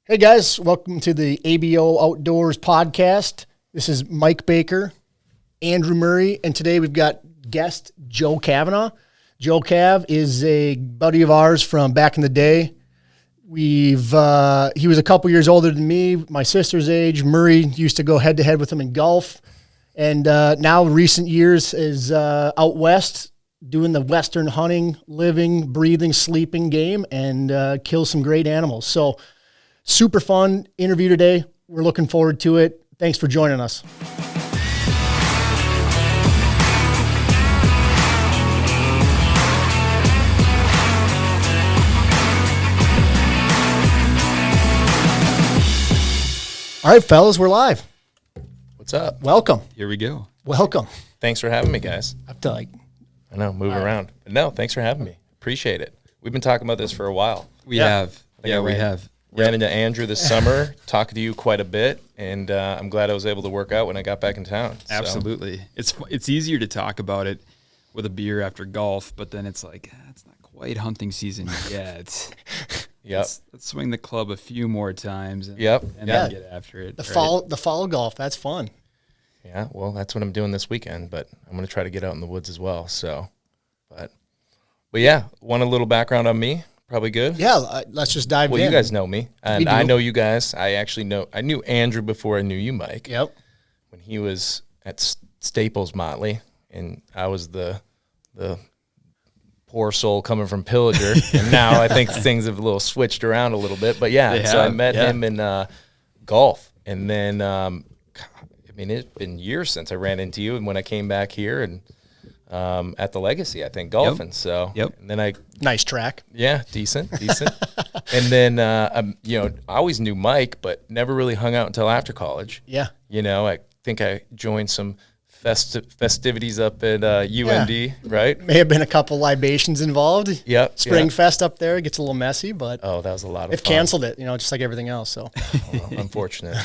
Hey guys, welcome to the ABO Outdoors podcast. This is Mike Baker, Andrew Murray, and today we've got guest Joe Kavanaugh. Joe Cav is a buddy of ours from back in the day. He was a couple years older than me, my sister's age. Murray used to go head to head with him in golf, and now recent years is out west doing the Western hunting, living, breathing, sleeping game, and kills some great animals. So super fun interview today. We're looking forward to it. Thanks for joining us. All right, fellas, we're live. What's up? Welcome. Here we go. Welcome. Thanks for having me, guys. I have to I know, moving around. But no, thanks for having me. Appreciate it. We've been talking about this for a while. We have. we have. Ran into Andrew this summer, talked to you quite a bit, and I'm glad I was able to work out when I got back in town. Absolutely. It's easier to talk about it with a beer after golf, but then it's like, it's not quite hunting season yet. Let's swing the club a few more times and then get after it. The fall golf, that's fun. Yeah, well, that's what I'm doing this weekend, but I'm going to try to get out in the woods as well. So, but yeah, want a little background on me? Probably good. Yeah, let's just dive in. Well, you guys know me, and I know you guys. I knew Andrew before I knew you, Mike. Yep. When he was at Staples Motley, and I was the poor soul coming from Pillager, and now I think things have a little switched around a little bit. But so I met him in golf, and then it's been years since I ran into you, and when I came back here and at the Legacy, I think golfing. And then nice track. Yeah, decent. And then I always knew Mike, but never really hung out until after college. Yeah. I think I joined some festivities up at UND, right? May have been a couple libations involved. Yep. Spring Fest up there gets a little messy, but that was a lot of fun. They've canceled it, just like everything else. So unfortunate,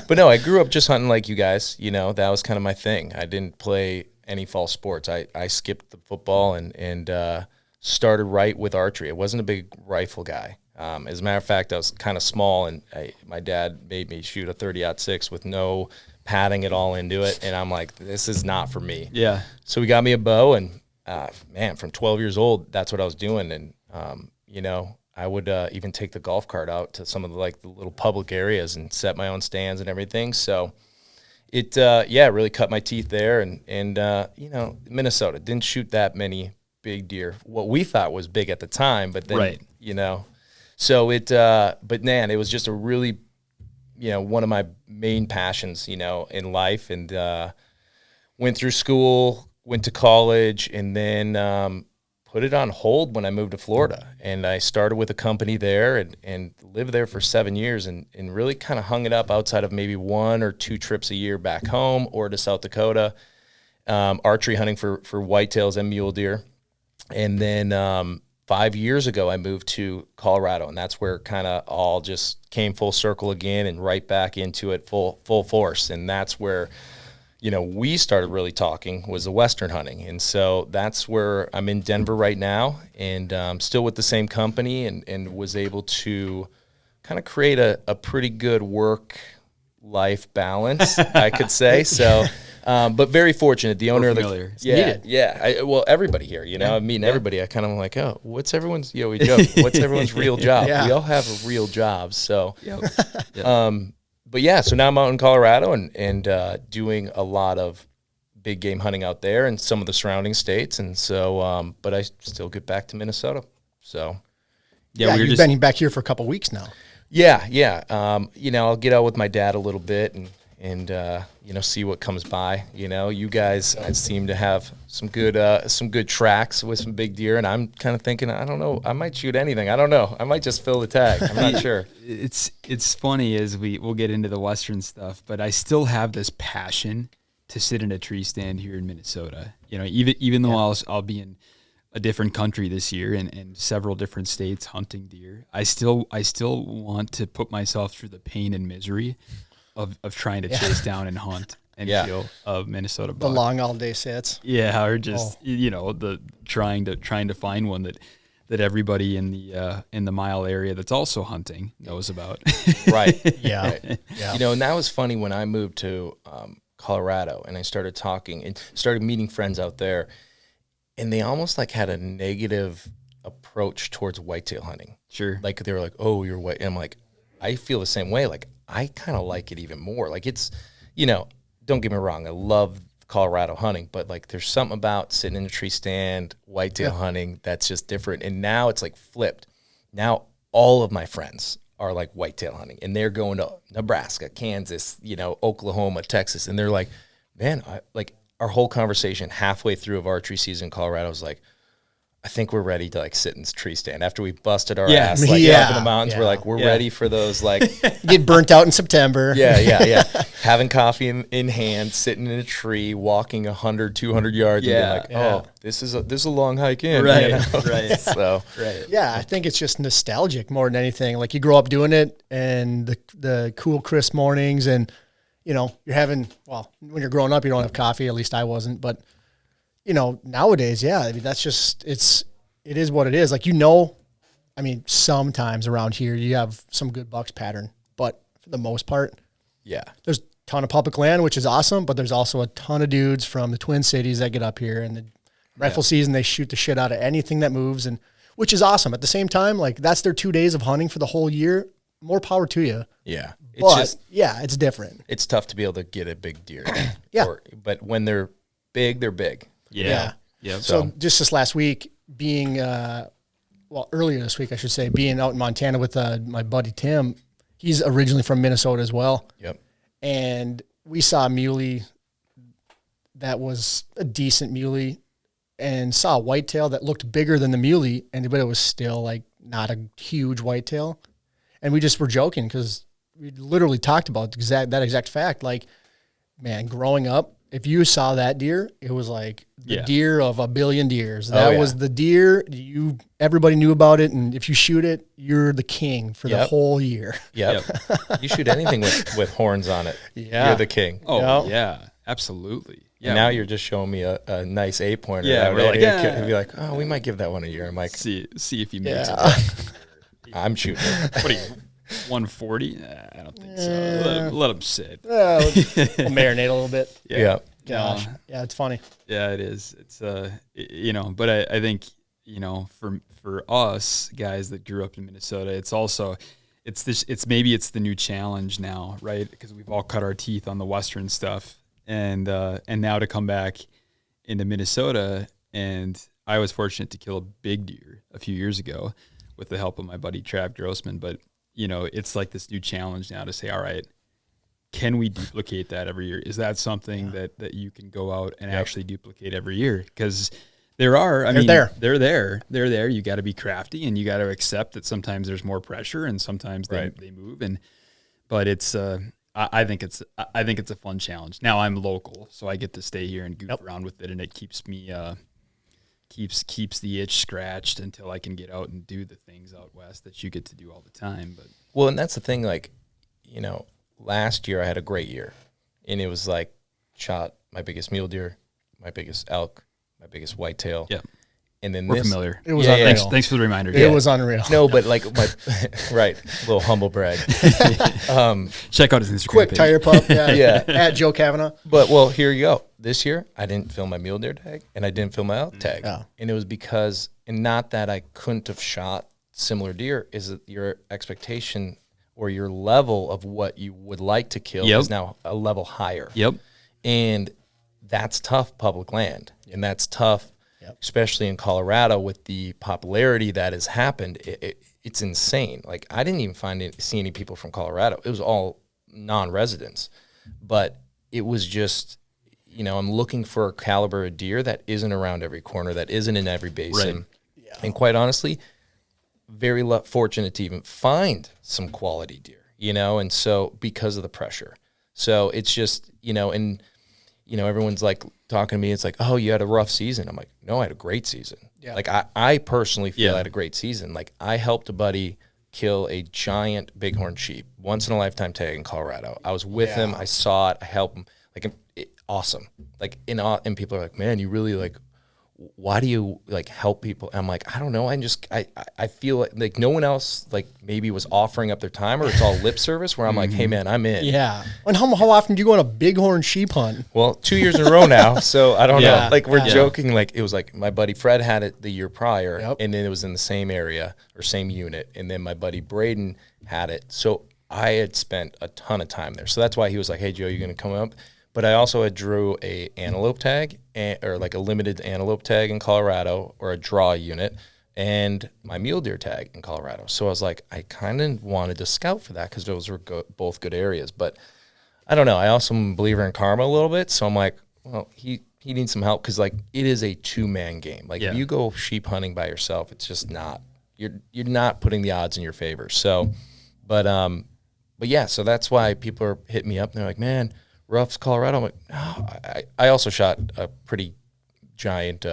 but no, I grew up just hunting like you guys. That was kind of my thing. I didn't play any fall sports. I skipped the football and started right with archery. I wasn't a big rifle guy. As a matter of fact, I was kind of small, and my dad made me shoot a 30-06 with no padding at all into it, and I'm like, this is not for me. Yeah. So we got me a bow, and from 12 years old, that's what I was doing. And I would even take the golf cart out to some of the little public areas and set my own stands and everything. So it really cut my teeth there, and Minnesota didn't shoot that many big deer. What we thought was big at the time, but then so but man, it was just a really one of my main passions in life, and went through school, went to college, and then put it on hold when I moved to Florida. And I started with a company there and lived there for 7 years and really kind of hung it up outside of maybe 1 or 2 trips a year back home or to South Dakota, archery hunting for whitetails and mule deer. And then 5 years ago, I moved to Colorado, and that's where kind of all just came full circle again and right back into it full force. And that's where we started really talking was the Western hunting. And so that's where I'm in Denver right now, and still with the same company, and was able to kind of create a pretty good work-life balance, I could say. So, but very fortunate. The owner of the everybody here, I'm meeting everybody. I kind of like, oh, what's everyone's? We joke, what's everyone's real job? We all have a real job. So, but yeah, so now I'm out in Colorado and doing a lot of big game hunting out there and some of the surrounding states. And so, but I still get back to Minnesota. So, you've been back here for a couple weeks now. Yeah. I'll get out with my dad a little bit and see what comes by. You guys seem to have some good tracks with some big deer, and I'm kind of thinking, I don't know, I might shoot anything. I don't know. I might just fill the tag. I'm not sure. It's funny as we'll get into the Western stuff, but I still have this passion to sit in a tree stand here in Minnesota. Even though I'll be in a different country this year and several different states hunting deer, I still want to put myself through the pain and misery of trying to chase down and hunt and kill a Minnesota buck. The long all day sits. Yeah, or just the trying to find one that everybody in the mile area that's also hunting knows about. Right. Yeah. Right. Yeah. You know, and that was funny when I moved to Colorado and I started talking and started meeting friends out there, and they almost like had a negative approach towards whitetail hunting. Sure. Like they were like, "Oh, you're white," and I'm like, I feel the same way. Like I kind of like it even more. Like it's, you know, don't get me wrong, I love Colorado hunting, but like there's something about sitting in a tree stand, whitetail hunting that's just different. And now it's like flipped. Now all of my friends are like whitetail hunting, and they're going to Nebraska, Kansas, you know, Oklahoma, Texas, and they're like, man, like our whole conversation halfway through of archery season in Colorado was like, I think we're ready to like sit in this tree stand after we busted our ass like up in the mountains. We're like, we're ready for those like Get burnt out in September. yeah. Having coffee in hand, sitting in a tree, walking 100, 200 yards, and being like, oh, this is a long hike in, Right, you know? right. So Right. Yeah, I think it's just nostalgic more than anything. Like you grow up doing it, and the cool, crisp mornings, and you know you're having. Well, when you're growing up, you don't have coffee. At least I wasn't. But you know nowadays, yeah, I mean that's just it is what it is. Like I mean sometimes around here you have some good bucks pattern, but for the most part, yeah, there's a ton of public land, which is awesome. But there's also a ton of dudes from the Twin Cities that get up here, and the rifle season they shoot the shit out of anything that moves, and which is awesome. At the same time, like that's their 2 days of hunting for the whole year. More power to you. yeah. It's But just yeah, it's different. it's tough to be able to get a big deer. Yeah. But when they're big, they're big. Yeah. Yep. So just this last week, being earlier this week, I should say, being out in Montana with my buddy Tim. He's originally from Minnesota as well. Yep. And we saw a muley that was a decent muley, and saw a whitetail that looked bigger than the muley, but it was still like not a huge whitetail. And we just were joking because we literally talked about that exact fact. Like, man, growing up, if you saw that deer, it was like the deer of a billion deers. That was the deer. Everybody knew about it, and if you shoot it, you're the king for the whole year. Yep. You shoot anything with horns on it, you're the king. Oh, yeah, absolutely. Yeah. And now you're just showing me a nice 8-pointer. Yeah, we're like, You'd be like, oh, we might give that one a year. I'm like, see if he makes it. I'm shooting it. What are you, 140? I don't think so. Let him sit. We'll marinate a little bit. Yeah. Gosh. Yeah, it's funny. Yeah, it is. It's you know, but I think, you know, for us guys that grew up in Minnesota, it's also it's the new challenge now, right? Because we've all cut our teeth on the Western stuff, and now to come back into Minnesota, and I was fortunate to kill a big deer a few years ago with the help of my buddy Trav Grossman. But you know, it's like this new challenge now to say, all right, can we duplicate that every year? Is that something that you can go out and actually duplicate every year? Because they're there. You got to be crafty, and you got to accept that sometimes there's more pressure, and sometimes they move. But it's I think it's a fun challenge. Now I'm local, so I get to stay here and goof around with it, and it keeps me keeps the itch scratched until I can get out and do the things out west that you get to do all the time. But well, and that's the thing. Like, you know, last year I had a great year, and it was like shot my biggest mule deer, my biggest elk, my biggest whitetail. Yeah. And then we're familiar. It was unreal. Thanks for the reminder. It was unreal. No, but like my right, little humble brag. Check out his Instagram Quick page. tire pump. Yeah. At Joe Kavanaugh. But well, here you go. This year I didn't film my mule deer tag, and I didn't film my elk tag, Yeah. and it was because, and not that I couldn't have shot similar deer, is that your expectation or your level of what you would like to kill is now a level higher. Yep. And that's tough public land, and that's tough, especially in Colorado with the popularity that has happened. It's insane. Like I didn't even see any people from Colorado. It was all non-residents, but it was just, you know, I'm looking for a caliber of deer that isn't around every corner, that isn't in every basin. Right. Yeah. And quite honestly, very fortunate to even find some quality deer, you know, and so because of the pressure. So it's just, you know, and, you know, everyone's like talking to me. It's like, oh, you had a rough season. I'm like, no, I had a great season. Yeah. Like I personally feel I had a great season. Like I helped a buddy kill a giant bighorn sheep, once in a lifetime tag in Colorado. I was with him. I saw it. I helped him. Like awesome. Like and people are like, man, you really like why do you like help people? And I'm like, I don't know. I feel like no one else like maybe was offering up their time, or it's all lip service where I'm like, hey man, I'm in. Yeah. And how often do you go on a bighorn sheep hunt? Well, 2 years in a row now. So I don't Yeah. know. Like we're Yeah. joking. Like it was like my buddy Fred had it the year prior, Yep. and then it was in the same area or same unit. And then my buddy Braden had it. So I had spent a ton of time there. So that's why he was like, hey Joe, you going to come up? But I also had drew a antelope tag or like a limited antelope tag in Colorado, or a draw unit, and my mule deer tag in Colorado. So I was like, I kind of wanted to scout for that because those were both good areas. But I don't know. I also am a believer in karma a little bit. So I'm like, well, he needs some help because like it is a 2-man game. Like if you go sheep hunting by yourself, it's just not, you're not putting the odds in your favor. So, but yeah, so that's why people are hitting me up and they're like, man, Ruff's Colorado. I'm like, no. I also shot a pretty giant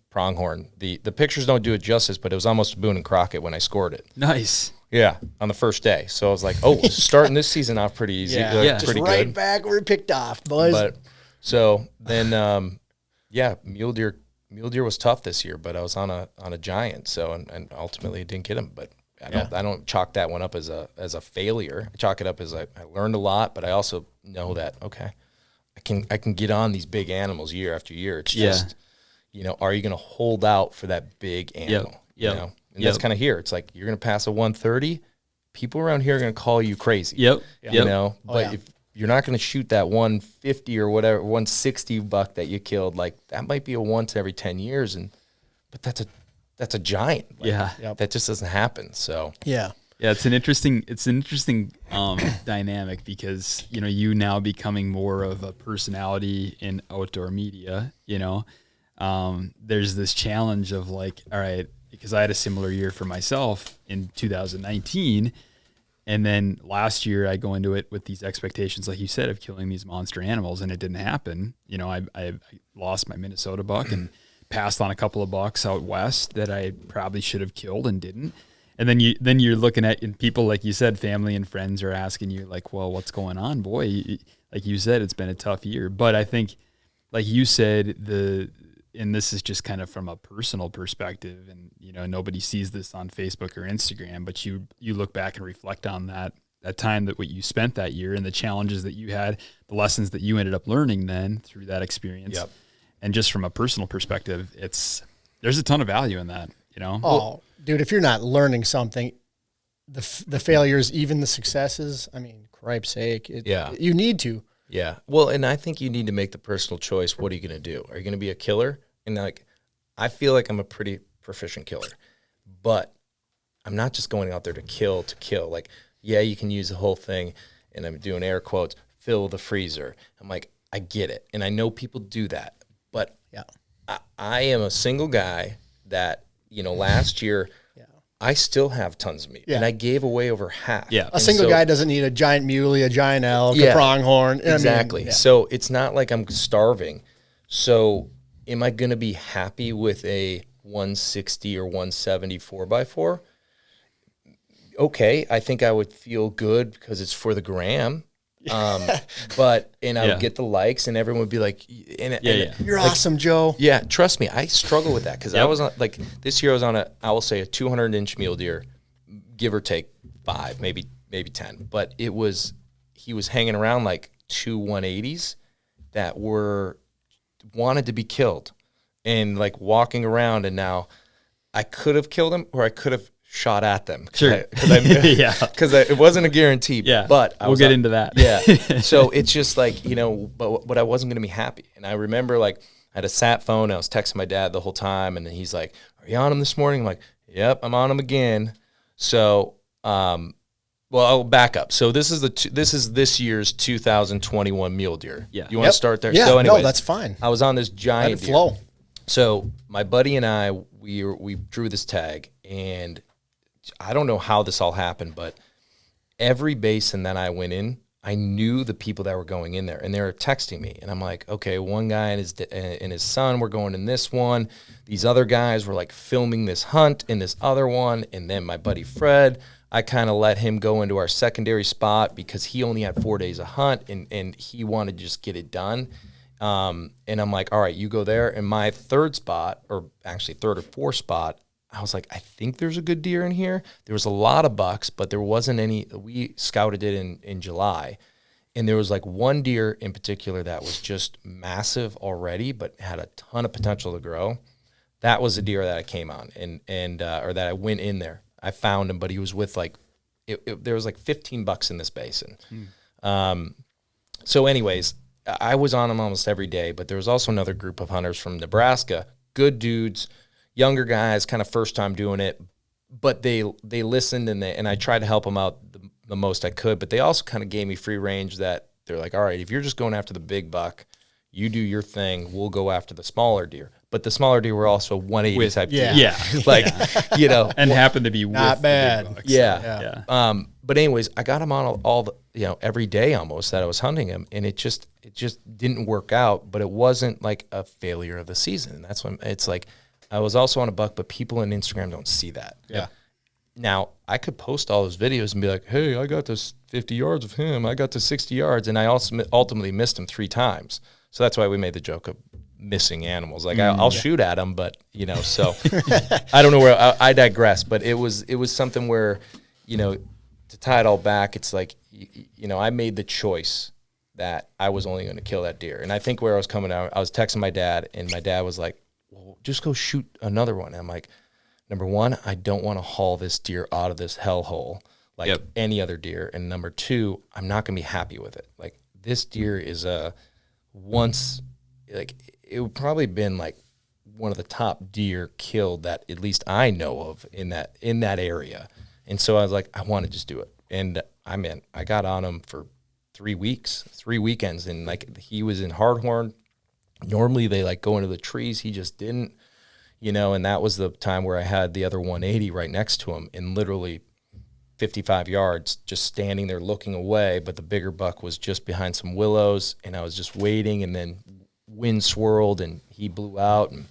pronghorn. The pictures don't do it justice, but it was almost a Boone and Crockett when I scored it. Nice. Yeah, on the first day. So I was like, oh, starting this season off pretty easy. Yeah. Like, Just pretty right good. back where we picked off, boys. But so then, yeah, mule deer was tough this year, but I was on a giant. So and ultimately didn't get him. But I don't chalk that one up as a failure. I chalk it up as I learned a lot, but I also know that okay, I can get on these big animals year after year. It's just are you going to hold out for that big animal? You know, and that's kind of here. It's like you're going to pass a 130. People around here are going to call you crazy. Yep. You know, but if you're not going to shoot that 150 or whatever 160 buck that you killed, like that might be a once every 10 years, but that's a giant. Like, that just doesn't happen. So yeah. Yeah, it's an interesting dynamic because you now becoming more of a personality in outdoor media. There's this challenge of like, all right, because I had a similar year for myself in 2019, and then last year I go into it with these expectations, like you said, of killing these monster animals, and it didn't happen. I lost my Minnesota buck and passed on a couple of bucks out west that I probably should have killed and didn't. And then you're looking at, and people, like you said, family and friends are asking you like, well, what's going on, boy? Like you said, it's been a tough year. But I think, like you said, and this is just kind of from a personal perspective, and nobody sees this on Facebook or Instagram, but you look back and reflect on that time that what you spent that year and the challenges that you had, the lessons that you ended up learning then through that experience. Yep. And just from a personal perspective, there's a ton of value in that, Oh, dude, if you're not learning something, the failures, even the successes, I mean, cripe's sake, you need to. Yeah. Well, and I think you need to make the personal choice. What are you going to do? Are you going to be a killer? And like, I feel like I'm a pretty proficient killer, but I'm not just going out there to kill. Like, yeah, you can use the whole thing, and I'm doing air quotes, fill the freezer. I'm like, I get it. And I know people do that, but I am a single guy that, last year, I still have tons of meat, and I gave away over half. Yeah, a single guy doesn't need a giant muley, a giant elk, a pronghorn. Exactly. I mean, So it's not like I'm starving. So am I going to be happy with a 160 or 170 4x4? Okay, I think I would feel good because it's for the gram. But I would get the likes, and everyone would be like, you're awesome, Joe. Yeah, trust me, I struggle with that because I was on, like, this year I was on I will say a 200-inch mule deer, give or take 5, maybe 10. But he was hanging around like 2 180s that wanted to be killed, and like walking around, and now I could have killed him or I could have shot at them. Sure. Because it wasn't a guarantee. Yeah. But we'll get into that. Yeah. So it's just like, but I wasn't going to be happy. And I remember like I had a sat phone. I was texting my dad the whole time. And then he's like, are you on him this morning? I'm like, yep, I'm on him again. So, well, I'll back up. So this is this year's 2021 mule deer. Yeah. You want to start there? Yeah, So anyways, no, that's fine. I was on this giant Let it deer. flow. So my buddy and I, we drew this tag, and I don't know how this all happened, but every basin that I went in, I knew the people that were going in there, and they were texting me. And I'm like, okay, one guy and his son were going in this one. These other guys were like filming this hunt in this other one. And then my buddy Fred, I kind of let him go into our secondary spot because he only had 4 days of hunt, and he wanted to just get it done. And I'm like, all right, you go there. And my third spot, or actually third or fourth spot, I was like, I think there's a good deer in here. There was a lot of bucks, but there wasn't any. We scouted it in July. And there was like one deer in particular that was just massive already, but had a ton of potential to grow. That was a deer that I came on or that I went in there. I found him, but he was with like, there was like 15 bucks in this basin. So anyways, I was on him almost every day, but there was also another group of hunters from Nebraska, good dudes, younger guys, kind of first time doing it, but they listened and I tried to help them out the most I could, but they also kind of gave me free range that they're like, all right, if you're just going after the big buck, you do your thing, we'll go after the smaller deer. But the smaller deer were also 180 type deer. Yeah. Like, you know. And happened to be Not with bad. the big bucks. Yeah. But anyways, I got him on all the, every day almost that I was hunting him, and it just didn't work out, but it wasn't like a failure of the season. And that's when it's like, I was also on a buck, but people on Instagram don't see that. Yeah. Now, I could post all those videos and be like, hey, I got this 50 yards of him. I got to 60 yards. And I also ultimately missed him 3 times. So that's why we made the joke of missing animals. Like I'll shoot at them, but so I don't know where I digress, but it was something where, to tie it all back, it's like, I made the choice that I was only going to kill that deer. And I think where I was coming out, I was texting my dad, and my dad was like, well, just go shoot another one. And I'm like, number one, I don't want to haul this deer out of this hellhole like any other deer. And number two, I'm not going to be happy with it. Like, this deer is it would probably been like one of the top deer killed that at least I know of in that area. And so I was like, I want to just do it. And I got on him for 3 weeks, 3 weekends. And like, he was in Hardhorn. Normally they like go into the trees. He just didn't, and that was the time where I had the other 180 right next to him, and literally 55 yards, just standing there looking away. But the bigger buck was just behind some willows, and I was just waiting, and then wind swirled and he blew out, and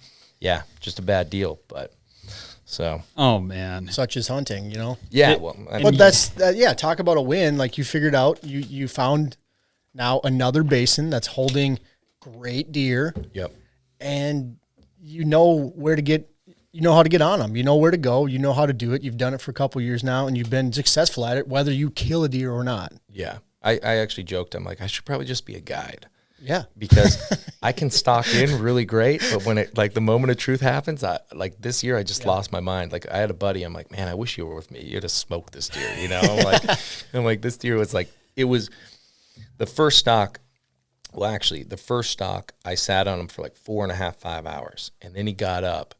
just a bad deal. But so, oh man, such is hunting, Yeah. But that's talk about a win. Like, you figured out, you found now another basin that's holding great deer. Yep. And where to get, how to get on them. You know where to go. You know how to do it. You've done it for a couple of years now, and you've been successful at it, whether you kill a deer or not. Yeah. I actually joked. I'm like, I should probably just be a guide. Yeah. Because I can stalk in really great, but when it, like, the moment of truth happens, this year I just lost my mind. Like, I had a buddy. I'm like, man, I wish you were with me. You'd have smoked this deer, I'm like, this deer was like, it was the first stock. Well, actually, the first stock, I sat on him for like 4.5, 5 hours. And then he got up,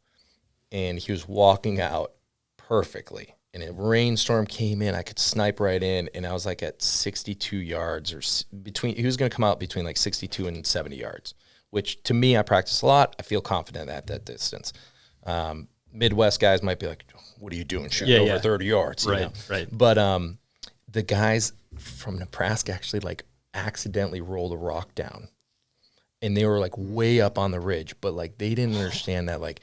and he was walking out perfectly. And a rainstorm came in. I could snipe right in. And I was like at 62 yards he was going to come out between like 62 and 70 yards, which to me, I practice a lot. I feel confident at that distance. Midwest guys might be like, what are you doing shooting over 30 yards? Right. But the guys from Nebraska actually like accidentally rolled a rock down, and they were like way up on the ridge, but like they didn't understand that, like,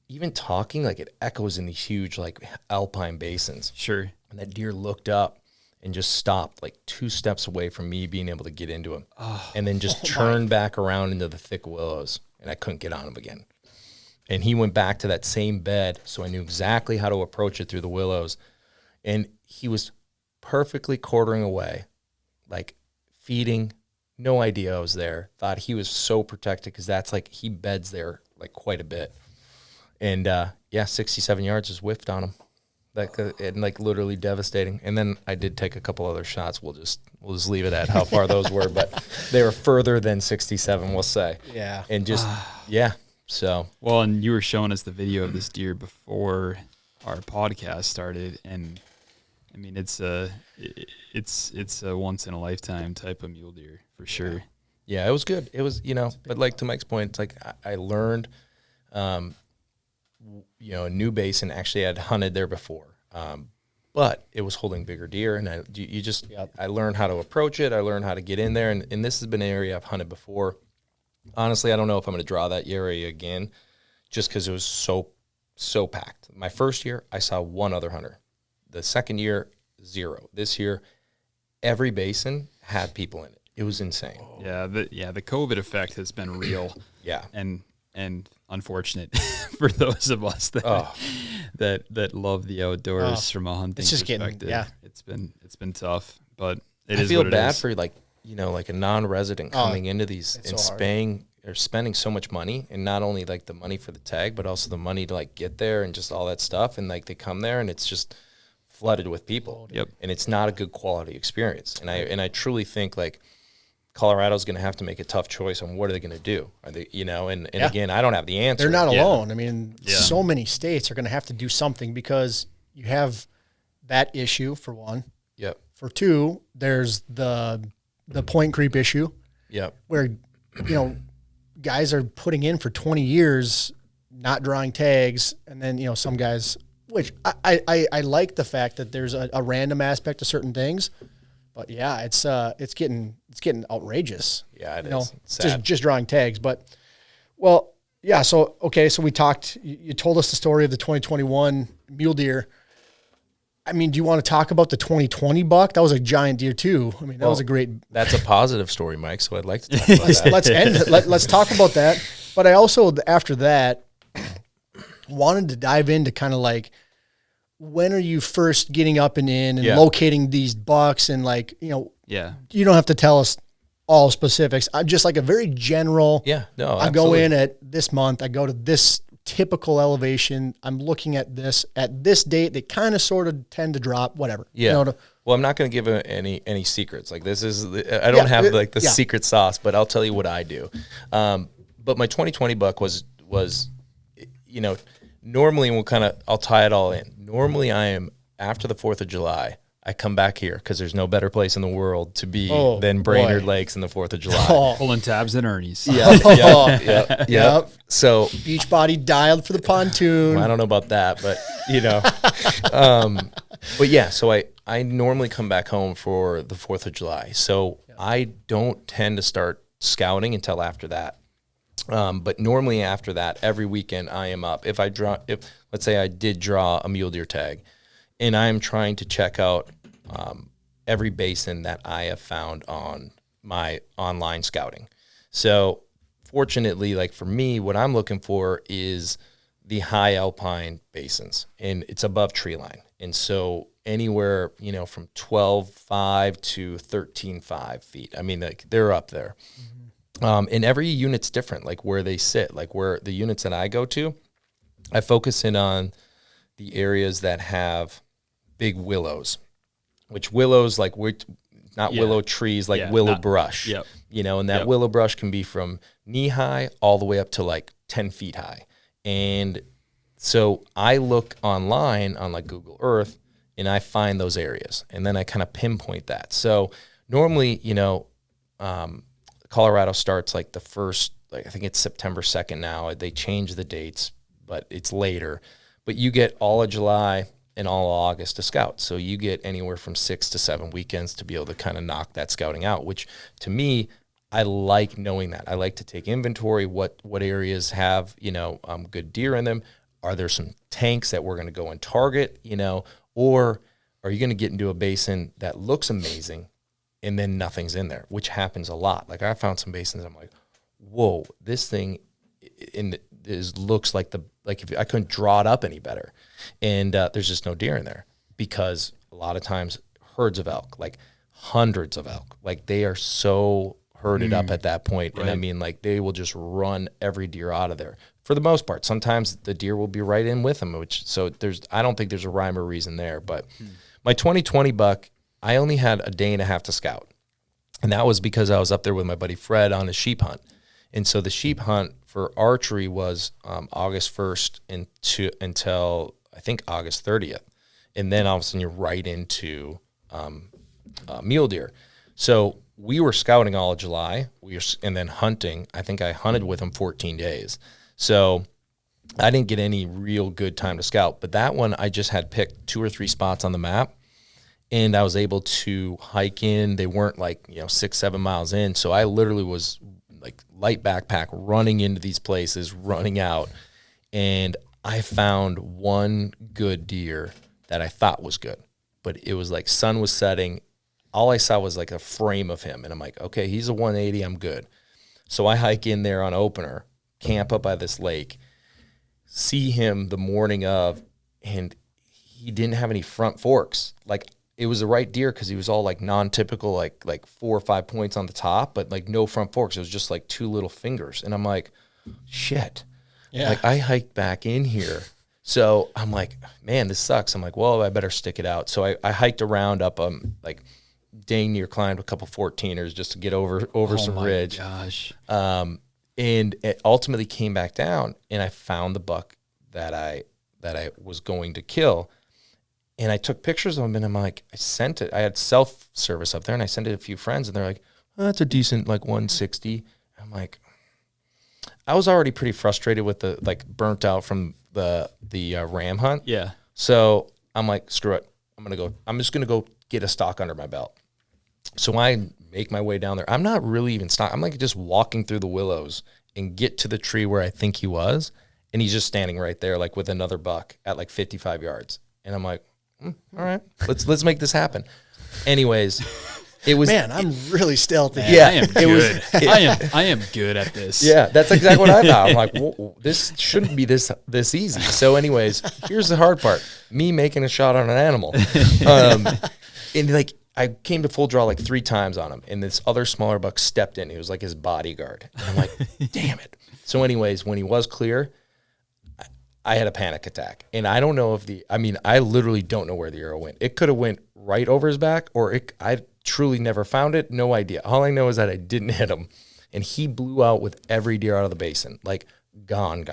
even talking, like, it echoes in these huge like alpine basins. Sure. And that deer looked up and just stopped like 2 steps away from me being able to get into him, and then just turned back around into the thick willows, and I couldn't get on him again. And he went back to that same bed, so I knew exactly how to approach it through the willows, and he was perfectly quartering away, like feeding, no idea I was there. Thought he was so protected, because that's like, he beds there like quite a bit. And 67 yards is whiffed on him, like, and like literally devastating. And then I did take a couple other shots. We'll just leave it at how far those were, but they were further than 67, we'll say. Yeah. And just so well, and you were showing us the video of this deer before our podcast started, and I mean, it's a once in a lifetime type of mule deer for sure. Yeah, it was good. It was, but like to Mike's point, it's like I learned, a new basin. Actually, I'd hunted there before, but it was holding bigger deer, and I learned how to approach it. I learned how to get in there, and this has been an area I've hunted before. Honestly, I don't know if I'm going to draw that area again, just because it was so packed. My first year, I saw one other hunter. The second year, 0. This year, every basin had people in it. It was insane. Yeah, the COVID effect has been real. Yeah. And unfortunate for those of us that that love the outdoors from a hunting perspective. It's been tough, but I feel bad for like a non-resident coming into these and spending so much money, and not only like the money for the tag, but also the money to like get there and just all that stuff. And like they come there and it's just flooded with people. Yep. And it's not a good quality experience. And I truly think like Colorado's going to have to make a tough choice on what are they going to do. Are they, and again, I don't have the answer. They're not alone. I mean, so many states are going to have to do something because you have that issue for one. Yep. For two, there's the point creep issue. Yep. Where, guys are putting in for 20 years, not drawing tags. And then, some guys, which I like the fact that there's a random aspect to certain things. But yeah, it's getting outrageous. Yeah, it is. It's sad. Just drawing tags. But well, yeah. So okay, so we talked. You told us the story of the 2021 mule deer. I mean, do you want to talk about the 2020 buck? That was a giant deer too. I mean, that was a great. That's a positive story, Mike. So I'd like to talk about that. Let's end it. Let's talk about that. But I also after that wanted to dive into kind of like, when are you first getting up and in and locating these bucks and like, you don't have to tell us all specifics. I'm just like a very general. Yeah, no, I go in at this month. I go to this typical elevation. I'm looking at this date. They kind of sort of tend to drop, whatever. Yeah. Well, I'm not going to give any secrets. Like this is, I don't have like the secret sauce, but I'll tell you what I do. But my 2020 buck was, normally I'll tie it all in. Normally I am after the 4th of July. I come back here because there's no better place in the world to be than Brainerd Lakes in the 4th of July. Pulling tabs and Ernie's. Yeah. So beach body dialed for the pontoon. I don't know about that, but but yeah, so I normally come back home for the 4th of July. So I don't tend to start scouting until after that. But normally after that, every weekend I am up. If let's say I did draw a mule deer tag, and I am trying to check out every basin that I have found on my online scouting. So fortunately, like for me, what I'm looking for is the high alpine basins, and it's above tree line. And so anywhere, from 12.5 to 13.5 feet. I mean, like they're up there. And every unit's different, like where they sit, like where the units that I go to, I focus in on the areas that have big willows, which willows, like not willow trees, like willow brush, and that willow brush can be from knee high all the way up to like 10 feet high. And so I look online on like Google Earth and I find those areas, and then I kind of pinpoint that. So normally, Colorado starts like the first, like I think it's September 2nd now. They change the dates, but it's later. But you get all of July and all of August to scout. So you get anywhere from 6 to 7 weekends to be able to kind of knock that scouting out, which to me, I like knowing that. I like to take inventory, what areas have, good deer in them. Are there some tanks that we're going to go and target, or are you going to get into a basin that looks amazing and then nothing's in there, which happens a lot. Like I found some basins, I'm like, whoa, this thing looks like if I couldn't draw it up any better. And there's just no deer in there because a lot of times herds of elk, like hundreds of elk, like they are so herded up at that point. Right. And I mean, like they will just run every deer out of there for the most part. Sometimes the deer will be right in with them, I don't think there's a rhyme or reason there. But my 2020 buck, I only had a day and a half to scout. And that was because I was up there with my buddy Fred on a sheep hunt. And so the sheep hunt for archery was August 1st until I think August 30th. And then all of a sudden you're right into mule deer. So we were scouting all of July and then hunting. I think I hunted with him 14 days. So I didn't get any real good time to scout. But that one I just had picked 2 or 3 spots on the map. And I was able to hike in. They weren't 6-7 miles in. So I literally was like light backpack running into these places, running out. And I found one good deer that I thought was good. But it was like sun was setting. all I saw was like a frame of him. And I'm like, okay, he's a 180. I'm good. So I hike in there on opener, camp up by this lake, see him the morning of, and he didn't have any front forks. Like, it was the right deer because he was all like non-typical, like 4 or 5 points on the top, but like no front forks. It was just like 2 little fingers. And I'm like, shit. Yeah. Like, I hiked back in here. So I'm like, man, this sucks. I'm like, well, I better stick it out. So I hiked around up, like dang near climbed a couple 14ers just to get over some ridge. Gosh. And it ultimately came back down, and I found the buck that I was going to kill. And I took pictures of him, and I'm like, I sent it. I had self-service up there, and I sent it to a few friends, and they're like, oh, that's a decent, like, 160. I'm like, I was already pretty frustrated with the, like, burnt out from the ram hunt. Yeah. So I'm like, screw it. I'm just going to go get a stock under my belt. So I make my way down there. I'm not really even stock. I'm like just walking through the willows and get to the tree where I think he was. And he's just standing right there, like with another buck at like 55 yards. And I'm like, all right, let's make this happen. Anyways, it was, man, I'm really stealthy. Yeah, I am good. I am good at this. Yeah, that's exactly what I thought. I'm like, whoa, this shouldn't be this easy. So anyways, here's the hard part. Me making a shot on an animal. And like, I came to full draw like 3 times on him, and this other smaller buck stepped in. He was like his bodyguard. And I'm like, damn it. So anyways, when he was clear, I had a panic attack. And I don't know if I literally don't know where the arrow went. It could have went right over his back, or I truly never found it. No idea. All I know is that I didn't hit him. And he blew out with every deer out of the basin, like gone.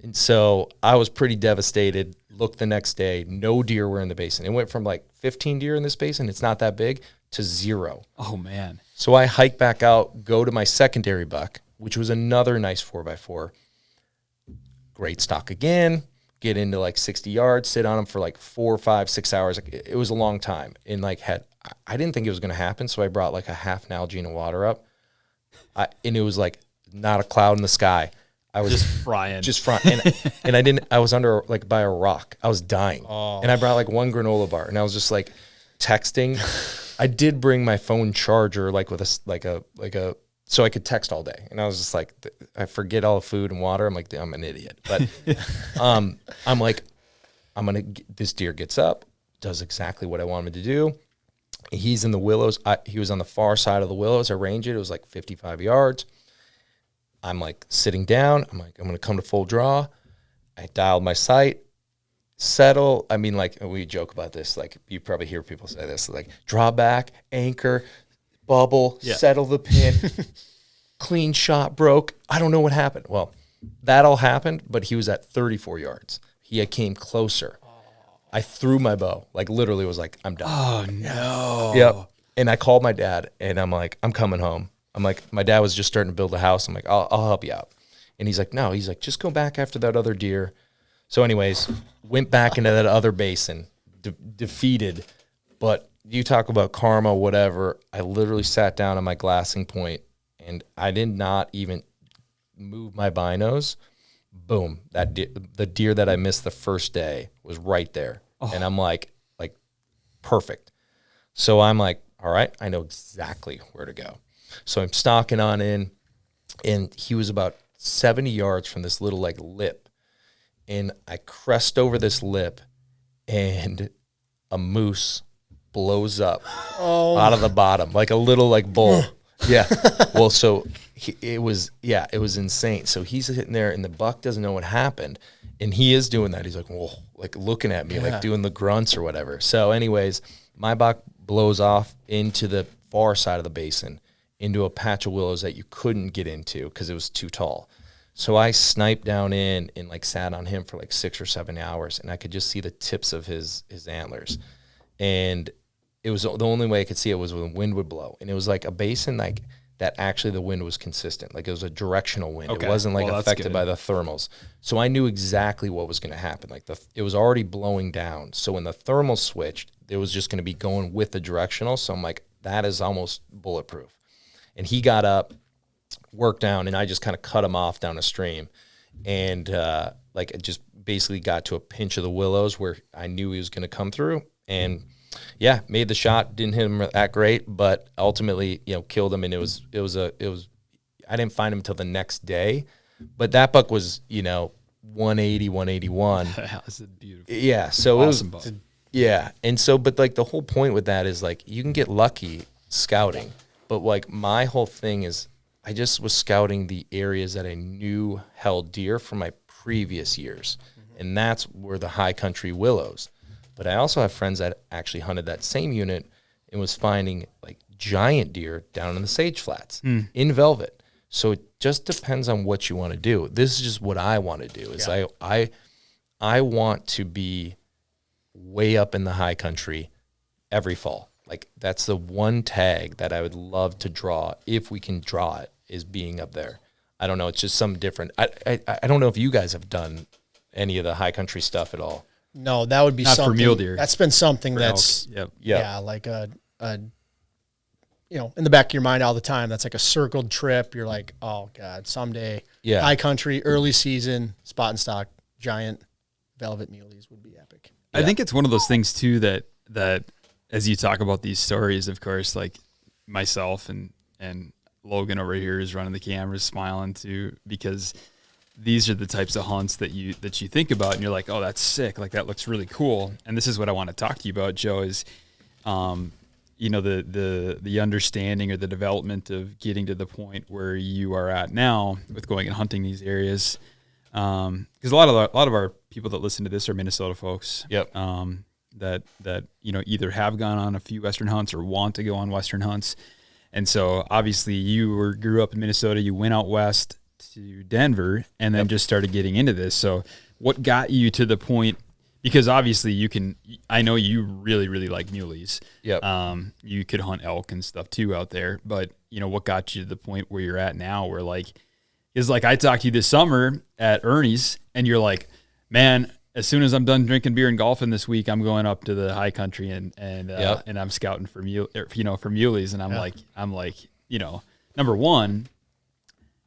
And so I was pretty devastated. Looked the next day, no deer were in the basin. It went from like 15 deer in this basin, it's not that big, to 0. Oh, man. So I hike back out, go to my secondary buck, which was another nice 4x4. Great stock again, get into like 60 yards, sit on him for like 4, 5, 6 hours. It was a long time. And like I didn't think it was going to happen, so I brought like a half Nalgene of water up. And it was like not a cloud in the sky. I was just frying. And I was under like by a rock. I was dying. Oh. And I brought like 1 granola bar, and I was just like texting. I did bring my phone charger like with a so I could text all day. And I was just like, I forget all the food and water. I'm like, I'm an idiot. But I'm like, this deer gets up, does exactly what I want him to do. He's in the willows. He was on the far side of the willows. I ranged it. It was like 55 yards. I'm like sitting down. I'm like, I'm going to come to full draw. I dialed my sight, settle. I mean, like, we joke about this. Like, you probably hear people say this, like, draw back, anchor, bubble, settle the pin, clean shot, broke. I don't know what happened. Well, that all happened, but he was at 34 yards. He came closer. I threw my bow, like literally was like, I'm done. Oh, no. Yep. And I called my dad, and I'm like, I'm coming home. I'm like, my dad was just starting to build a house. I'm like, I'll help you out. And he's like, no. He's like, just go back after that other deer. So anyways, went back into that other basin, defeated. But you talk about karma, whatever. I literally sat down on my glassing point, and I did not even move my binos. Boom. The deer that I missed the first day was right there. Oh. And I'm like perfect. So I'm like, all right, I know exactly where to go. So I'm stalking on in, and he was about 70 yards from this little like lip. And I crest over this lip, and a moose blows up out of the bottom, like a little like bull. Yeah. Well, so it was insane. So he's sitting there, and the buck doesn't know what happened. And he is doing that. He's like, whoa, like looking at me, like doing the grunts or whatever. So anyways, my buck blows off into the far side of the basin, into a patch of willows that you couldn't get into because it was too tall. So I sniped down in and like sat on him for like 6 or 7 hours, and I could just see the tips of his antlers. And it was the only way I could see it was when the wind would blow. And it was like a basin like that actually the wind was consistent. Like it was a directional wind. Okay. It wasn't like affected by the thermals. So I knew exactly what was going to happen. Like it was already blowing down. So when the thermals switched, it was just going to be going with the directional. So I'm like, that is almost bulletproof. And he got up, worked down, and I just kind of cut him off down a stream. And like it just basically got to a pinch of the willows where I knew he was going to come through. And Yeah, made the shot, didn't hit him that great, but ultimately, killed him. And it was I didn't find him until the next day, but that buck was, 180, 181. That's a beautiful. Yeah. So Awesome it was, buck. yeah. And so, but like the whole point with that is like, you can get lucky scouting, but like my whole thing is I just was scouting the areas that I knew held deer from my previous years. And that's where the high country willows. But I also have friends that actually hunted that same unit and was finding like giant deer down in the sage flats in velvet. So it just depends on what you want to do. This is just what I want to do. Is I want to be way up in the high country every fall. Like that's the one tag that I would love to draw if we can draw it, is being up there. I don't know. It's just some different. I don't know if you guys have done any of the high country stuff at all. No, that would be Not for something. mule deer. That's been something For that's elk. Yep. yeah, like a in the back of your mind all the time. That's like a circled trip. You're like, oh God, someday. Yeah. High country, early season, spot and stock, giant velvet muleys would be epic. I think it's one of those things too that as you talk about these stories, of course, like myself and Logan over here is running the cameras, smiling too, because these are the types of hunts that you think about and you're like, oh, that's sick, like that looks really cool. And this is what I want to talk to you about, Joe, is the understanding or the development of getting to the point where you are at now with going and hunting these areas. Because a lot of our people that listen to this are Minnesota folks. Yep. That either have gone on a few Western hunts or want to go on Western hunts. And so obviously you grew up in Minnesota, you went out west to Denver and then just started getting into this. So what got you to the point, because obviously I know you really, really like muleys. Yep. You could hunt elk and stuff too out there, but what got you to the point where you're at now where I talked to you this summer at Ernie's and you're like, man, as soon as I'm done drinking beer and golfing this week, I'm going up to the high country and I'm scouting for for muleys. And I'm like, number one,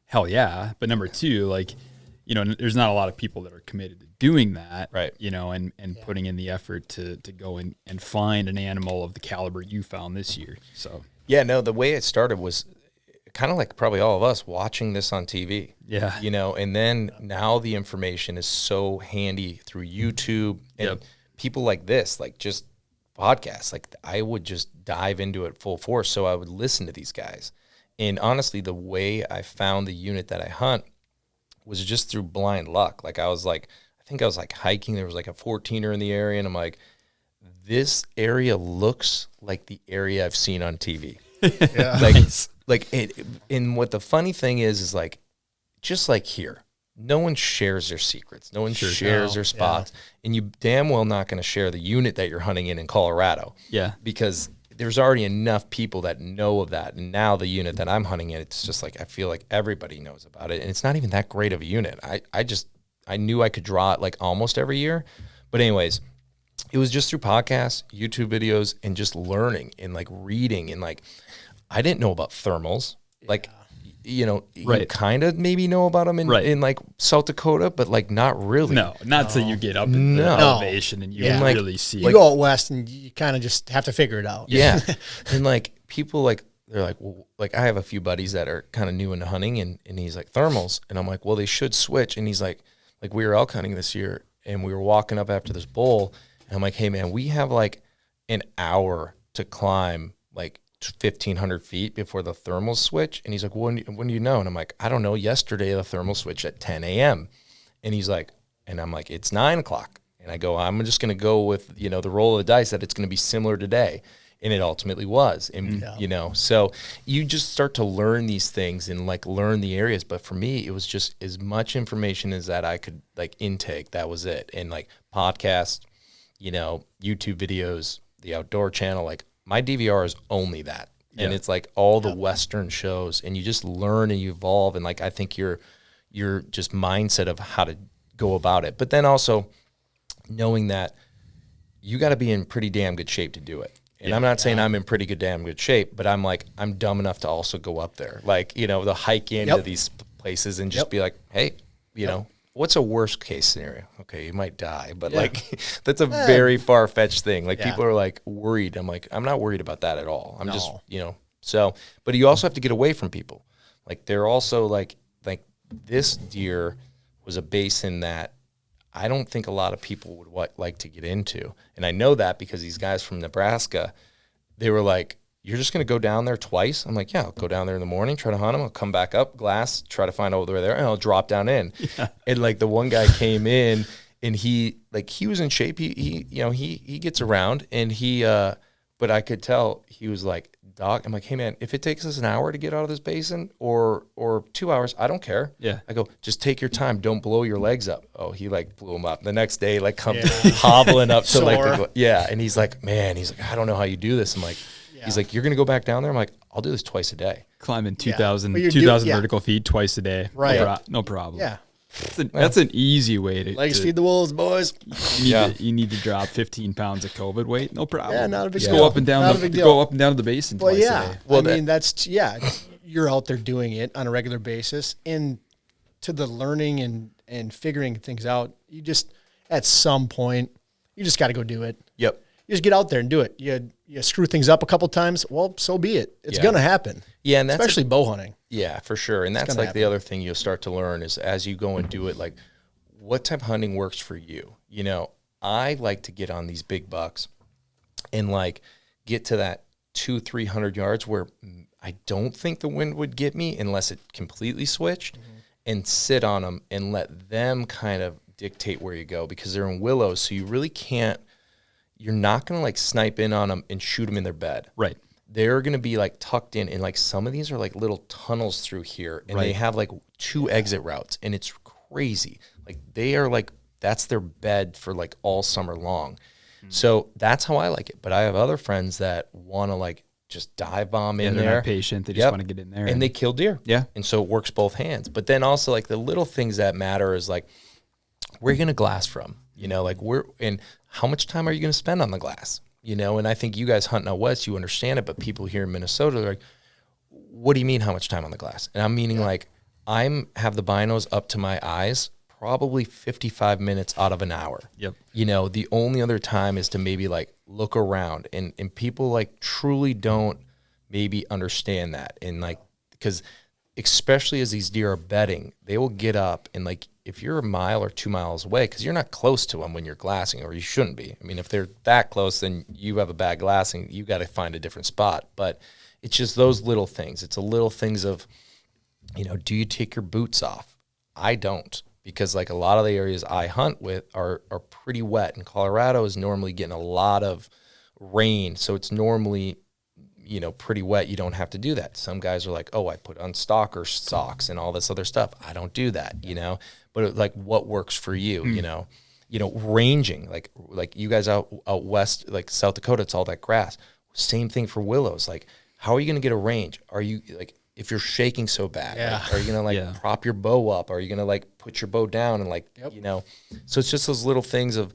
hell yeah. But number two, there's not a lot of people that are committed to doing that, right? And putting in the effort to go and find an animal of the caliber you found this year. So yeah, no, the way it started was kind of like probably all of us watching this on TV. Yeah. And then now the information is so handy through YouTube and people like this, like just podcasts. Like I would just dive into it full force. So I would listen to these guys. And honestly, the way I found the unit that I hunt was just through blind luck. Like I think I was hiking. There was like a 14er in the area. And I'm like, this area looks like the area I've seen on TV. Yeah. And what the funny thing is like, just like here, no one shares their secrets. No one shares their spots. Yeah. And you damn well not going to share the unit that you're hunting in Colorado. Yeah. Because there's already enough people that know of that. And now the unit that I'm hunting in, it's just like, I feel like everybody knows about it. And it's not even that great of a unit. I knew I could draw it like almost every year. But anyways, it was just through podcasts, YouTube videos, and just learning and like reading and like, I didn't know about thermals. Like, you kind of maybe know about them in like South Dakota, but like not really. No, not till you get up in the elevation and you really see it. You go out west and you kind of just have to figure it out. Yeah. And like people they're like, well, like I have a few buddies that are kind of new into hunting and he's like thermals. And I'm like, well, they should switch. And he's like we were elk hunting this year and we were walking up after this bull. And I'm like, hey man, we have like an hour to climb like 1,500 feet before the thermals switch. And he's like, when do you know? And I'm like, I don't know. Yesterday, the thermal switch at 10 a.m. And he's like, and I'm like, it's 9 o'clock. And I go, I'm just going to go with, the roll of the dice that it's going to be similar today. And it ultimately was. And, so you just start to learn these things and like learn the areas. But for me, it was just as much information as that I could like intake. That was it. And like podcasts, YouTube videos, the outdoor channel, like, my DVR is only that. And it's like all the Western shows and you just learn and you evolve. And like, I think your just mindset of how to go about it, but then also knowing that you got to be in pretty damn good shape to do it. And I'm not saying I'm in pretty damn good shape, but I'm like, I'm dumb enough to also go up there. Like, the hike into these places and just be like, hey, what's a worst case scenario? Okay, you might die, but like that's a very far fetched thing. Like people are like worried. I'm like, I'm not worried about that at all. I'm just, so, but you also have to get away from people. Like they're also like this deer was a basin that I don't think a lot of people would like to get into. And I know that because these guys from Nebraska, they were like, you're just going to go down there twice? I'm like, yeah, I'll go down there in the morning, try to hunt them. I'll come back up, glass, try to find out they're there, and I'll drop down in. Yeah. And like the one guy came in and he was in shape. He gets around and but I could tell he was like, Doc, I'm like, hey man, if it takes us an hour to get out of this basin or 2 hours, I don't care. Yeah. I go, just take your time. Don't blow your legs up. Oh, he like blew them up. The next day, like come hobbling up to like, and he's like, man, I don't know how you do this. I'm like, he's like, you're going to go back down there? I'm like, I'll do this twice a day. Climbing 2,000 vertical feet twice a day. Right. No problem. Yeah. That's an easy way to legs feed the wolves, boys. You need to drop 15 pounds of COVID weight. No problem. Yeah, not a big deal. Go up and down to the basin twice a day. Well, I mean, you're out there doing it on a regular basis, and to the learning and figuring things out, you just at some point you just got to go do it. Yep. You just get out there and do it. You screw things up a couple times. Well, so be it. It's going to happen. Yeah, and that's especially bow hunting. Yeah, for sure. And that's like the other thing you'll start to learn is as you go and do it, like what type of hunting works for you. You know, I like to get on these big bucks and like get to that 200-300 yards where I don't think the wind would get me unless it completely switched, and sit on them and let them kind of dictate where you go, because they're in willows, so you really can't. You're not going to like snipe in on them and shoot them in their bed. Right. They're going to be like tucked in, and like some of these are like little tunnels through here, and they have like 2 exit routes, and it's crazy. Like they are like, that's their bed for like all summer long. So that's how I like it. But I have other friends that want to like just dive bomb in they're there. Not patient. They just want to get in there. And they kill deer. Yeah. And so it works both hands. But then also like the little things that matter is like, where are you going to glass from? You know, like and how much time are you going to spend on the glass? You know, and I think you guys hunting out west, you understand it, but people here in Minnesota, they're like, what do you mean how much time on the glass? And I'm meaning like, have the binos up to my eyes probably 55 minutes out of an hour. Yep. You know, the only other time is to maybe like look around, and people like truly don't maybe understand that. And like, because especially as these deer are bedding, they will get up and like, if you're a mile or 2 miles away, because you're not close to them when you're glassing, or you shouldn't be. I mean, if they're that close, then you have a bad glassing. You got to find a different spot. But it's just those little things. It's a little things of, you know, do you take your boots off? I don't, because like a lot of the areas I hunt with are pretty wet, and Colorado is normally getting a lot of rain, so it's normally, you know, pretty wet. You don't have to do that. Some guys are like, oh, I put on stalker socks and all this other stuff. I don't do that, you know. But like, what works for you, you know, ranging, like you guys out west, like South Dakota, it's all that grass. Same thing for willows. Like, how are you going to get a range? Are you like, if you're shaking so bad, like, are you going to like prop your bow up? Are you going to like put your bow down and like, you know, so it's just those little things of,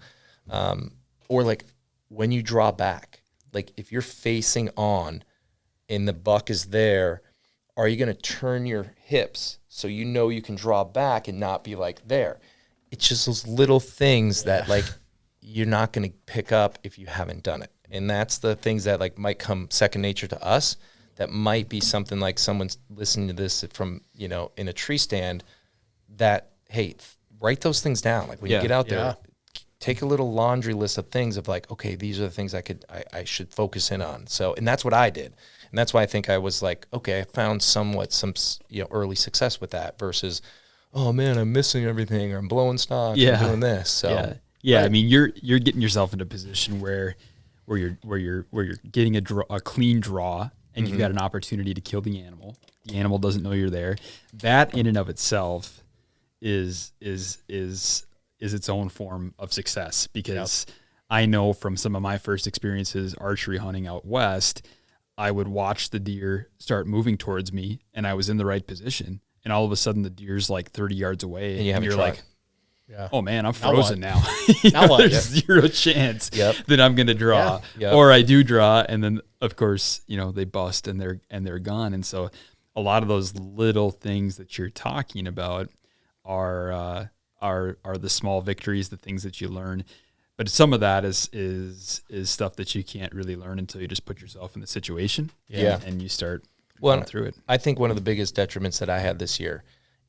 or like when you draw back, like if you're facing on and the buck is there, are you going to turn your hips so you know you can draw back and not be like there? It's just those little things that like you're not going to pick up if you haven't done it. And that's the things that like might come second nature to us. That might be something like someone's listening to this from, you know, in a tree stand, that, hey, write those things down. Like when you get out there, take a little laundry list of things of like, okay, these are the things I should focus in on. So, and that's what I did. And that's why I think I was like, okay, I found some early success with that versus, oh man, I'm missing everything, or I'm blowing stock, I'm doing this. So I mean, you're getting yourself in a position where you're getting a clean draw, and you've got an opportunity to kill the animal. The animal doesn't know you're there. That in and of itself is its own form of success, because I know from some of my first experiences archery hunting out west, I would watch the deer start moving towards me, and I was in the right position, and all of a sudden the deer's like 30 yards away, and you're like, oh man, I'm frozen now. There's zero chance that I'm going to draw, or I do draw, and then of course, you know, they bust and they're gone. And so a lot of those little things that you're talking about are are the small victories, the things that you learn. But some of that is stuff that you can't really learn until you just put yourself in the situation. Yeah. And you start Well, going through it. I think one of the biggest detriments that I had this year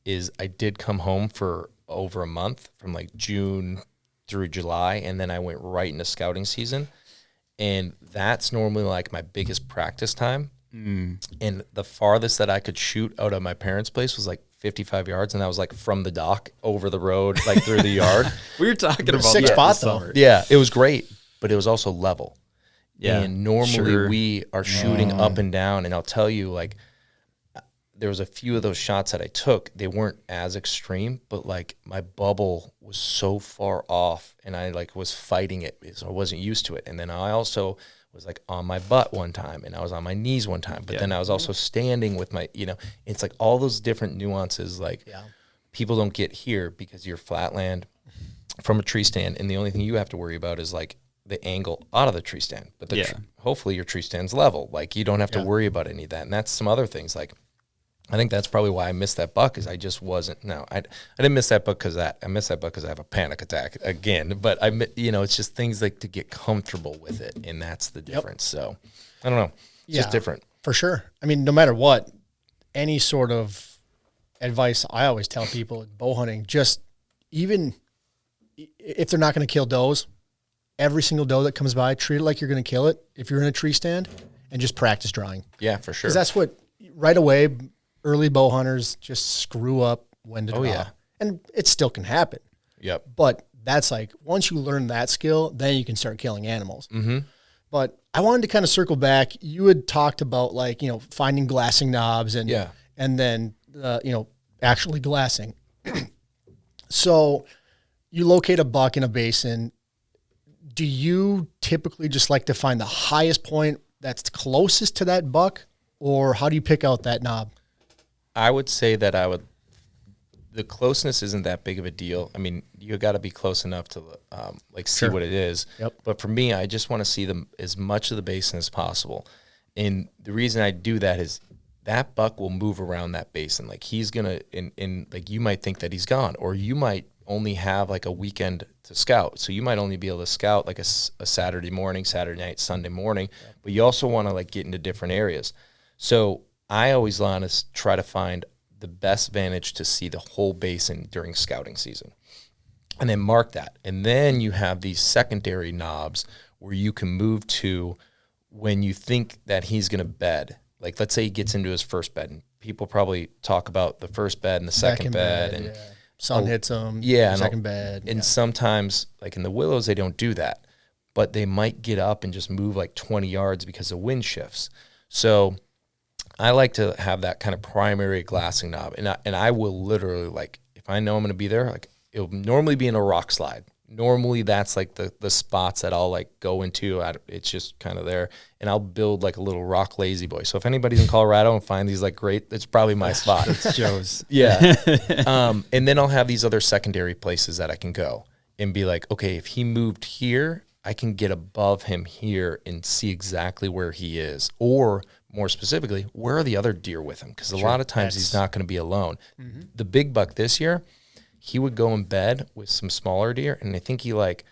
is I did come home for over a month from like June through July, and then I went right into scouting season. And that's normally like my biggest practice time. And the farthest that I could shoot out of my parents' place was like 55 yards, and that was like from the dock over the road, like through the yard. We were talking about sick that spot, this though. summer. Yeah, it was great, but it was also level. Yeah, And normally sure. we are shooting up and down, and I'll tell you, like, there was a few of those shots that I took. They weren't as extreme, but like my bubble was so far off, and I like was fighting it, so I wasn't used to it. And then I also was like on my butt one time, and I was on my knees one time, but then I was also standing with my, it's like all those different nuances. Like people don't get here because you're flatland from a tree stand, and the only thing you have to worry about is like the angle out of the tree stand. But hopefully your tree stand's level. Like you don't have to worry about any of that. And that's some other things. Like I think that's probably why I missed that buck, is I just wasn't. No, I didn't miss that buck because I missed that buck because I have a panic attack again. But it's just things like to get comfortable with it, and that's the difference. So I don't know, it's just different for sure. I mean, no matter what, any sort of advice I always tell people at bow hunting, just even if they're not going to kill does, every single doe that comes by, treat it like you're going to kill it if you're in a tree stand, and just practice drawing. Yeah, for sure. Because that's what right away. Early bow hunters just screw up when to draw. yeah. And it still can happen. Yep. But that's like, once you learn that skill, then you can start killing animals. Mm-hmm. But I wanted to kind of circle back. You had talked about like, finding glassing knobs and then, actually glassing. So you locate a buck in a basin. Do you typically just like to find the highest point that's closest to that buck? Or how do you pick out that knob? I would say that the closeness isn't that big of a deal. I mean, you got to be close enough to see what it is. Yep. But for me, I just want to see as much of the basin as possible. And the reason I do that is that buck will move around that basin. Like he's going to, like you might think that he's gone, or you might only have like a weekend to scout. So you might only be able to scout like a Saturday morning, Saturday night, Sunday morning, but you also want to like get into different areas. So I always want to try to find the best vantage to see the whole basin during scouting season, and then mark that. And then you have these secondary knobs where you can move to when you think that he's going to bed. Like let's say he gets into his first bed, and people probably talk about the first bed and the second bed, and sun hits him. Second bed. And sometimes like in the willows, they don't do that, but they might get up and just move like 20 yards because the wind shifts. So I like to have that kind of primary glassing knob, and I will literally, like, if I know I'm going to be there, like it'll normally be in a rock slide. Normally that's like the spots that I'll like go into. It's just kind of there, and I'll build like a little rock lazy boy. So if anybody's in Colorado and find these like great, it's probably my spot. It's Joe's. Yeah. And then I'll have these other secondary places that I can go and be like, okay, if he moved here, I can get above him here and see exactly where he is, or more specifically, where are the other deer with him? Because a lot of times he's not going to be alone. Mm-hmm. The big buck this year, he would go in bed with some smaller deer, and I think he like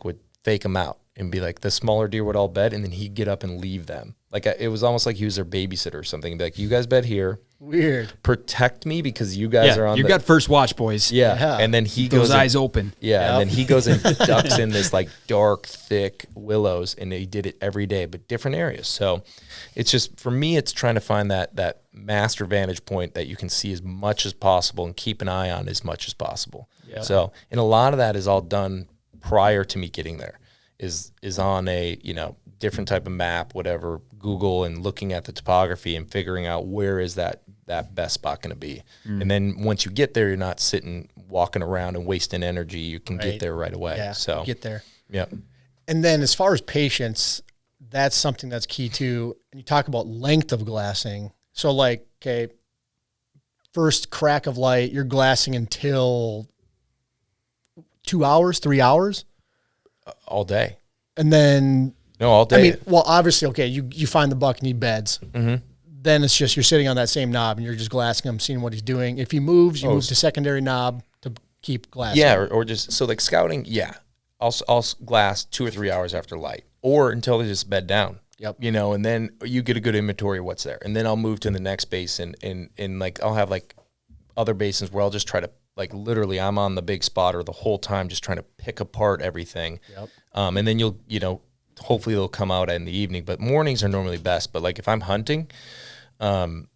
would fake them out and be like, the smaller deer would all bed, and then he'd get up and leave them. Like it was almost like he was their babysitter or something. He'd be like, you guys bed here. Weird. Protect me because you guys are on you got first watch, boys. Yeah. And then he Those goes eyes open. Yeah. And then he goes and ducks in this like dark, thick willows, and he did it every day, but different areas. So it's just, for me, it's trying to find that master vantage point that you can see as much as possible and keep an eye on as much as possible. Yeah. So, and a lot of that is all done prior to me getting there, is on a, different type of map, whatever, Google, and looking at the topography and figuring out where is that best spot going to be. And then once you get there, you're not sitting, walking around and wasting energy. You can get there right away. Yeah, so get there. Yeah. And then as far as patience, that's something that's key too. And you talk about length of glassing. So like, okay, first crack of light, you're glassing until 2 hours, 3 hours? All day. And then... No, all day. I mean, well, obviously, okay, you find the buck and he beds. Mm-hmm. Then it's just you're sitting on that same knob and you're just glassing him, seeing what he's doing. If he moves, you move to secondary knob to keep glassing. Yeah, or just so like scouting. Yeah, I'll glass 2 or 3 hours after light, or until they just bed down. Yep. You know, and then you get a good inventory of what's there, and then I'll move to the next basin, and like I'll have like other basins where I'll just try to like literally I'm on the big spotter the whole time, just trying to pick apart everything. Yep. And then hopefully they'll come out in the evening, but mornings are normally best. But like if I'm hunting, there's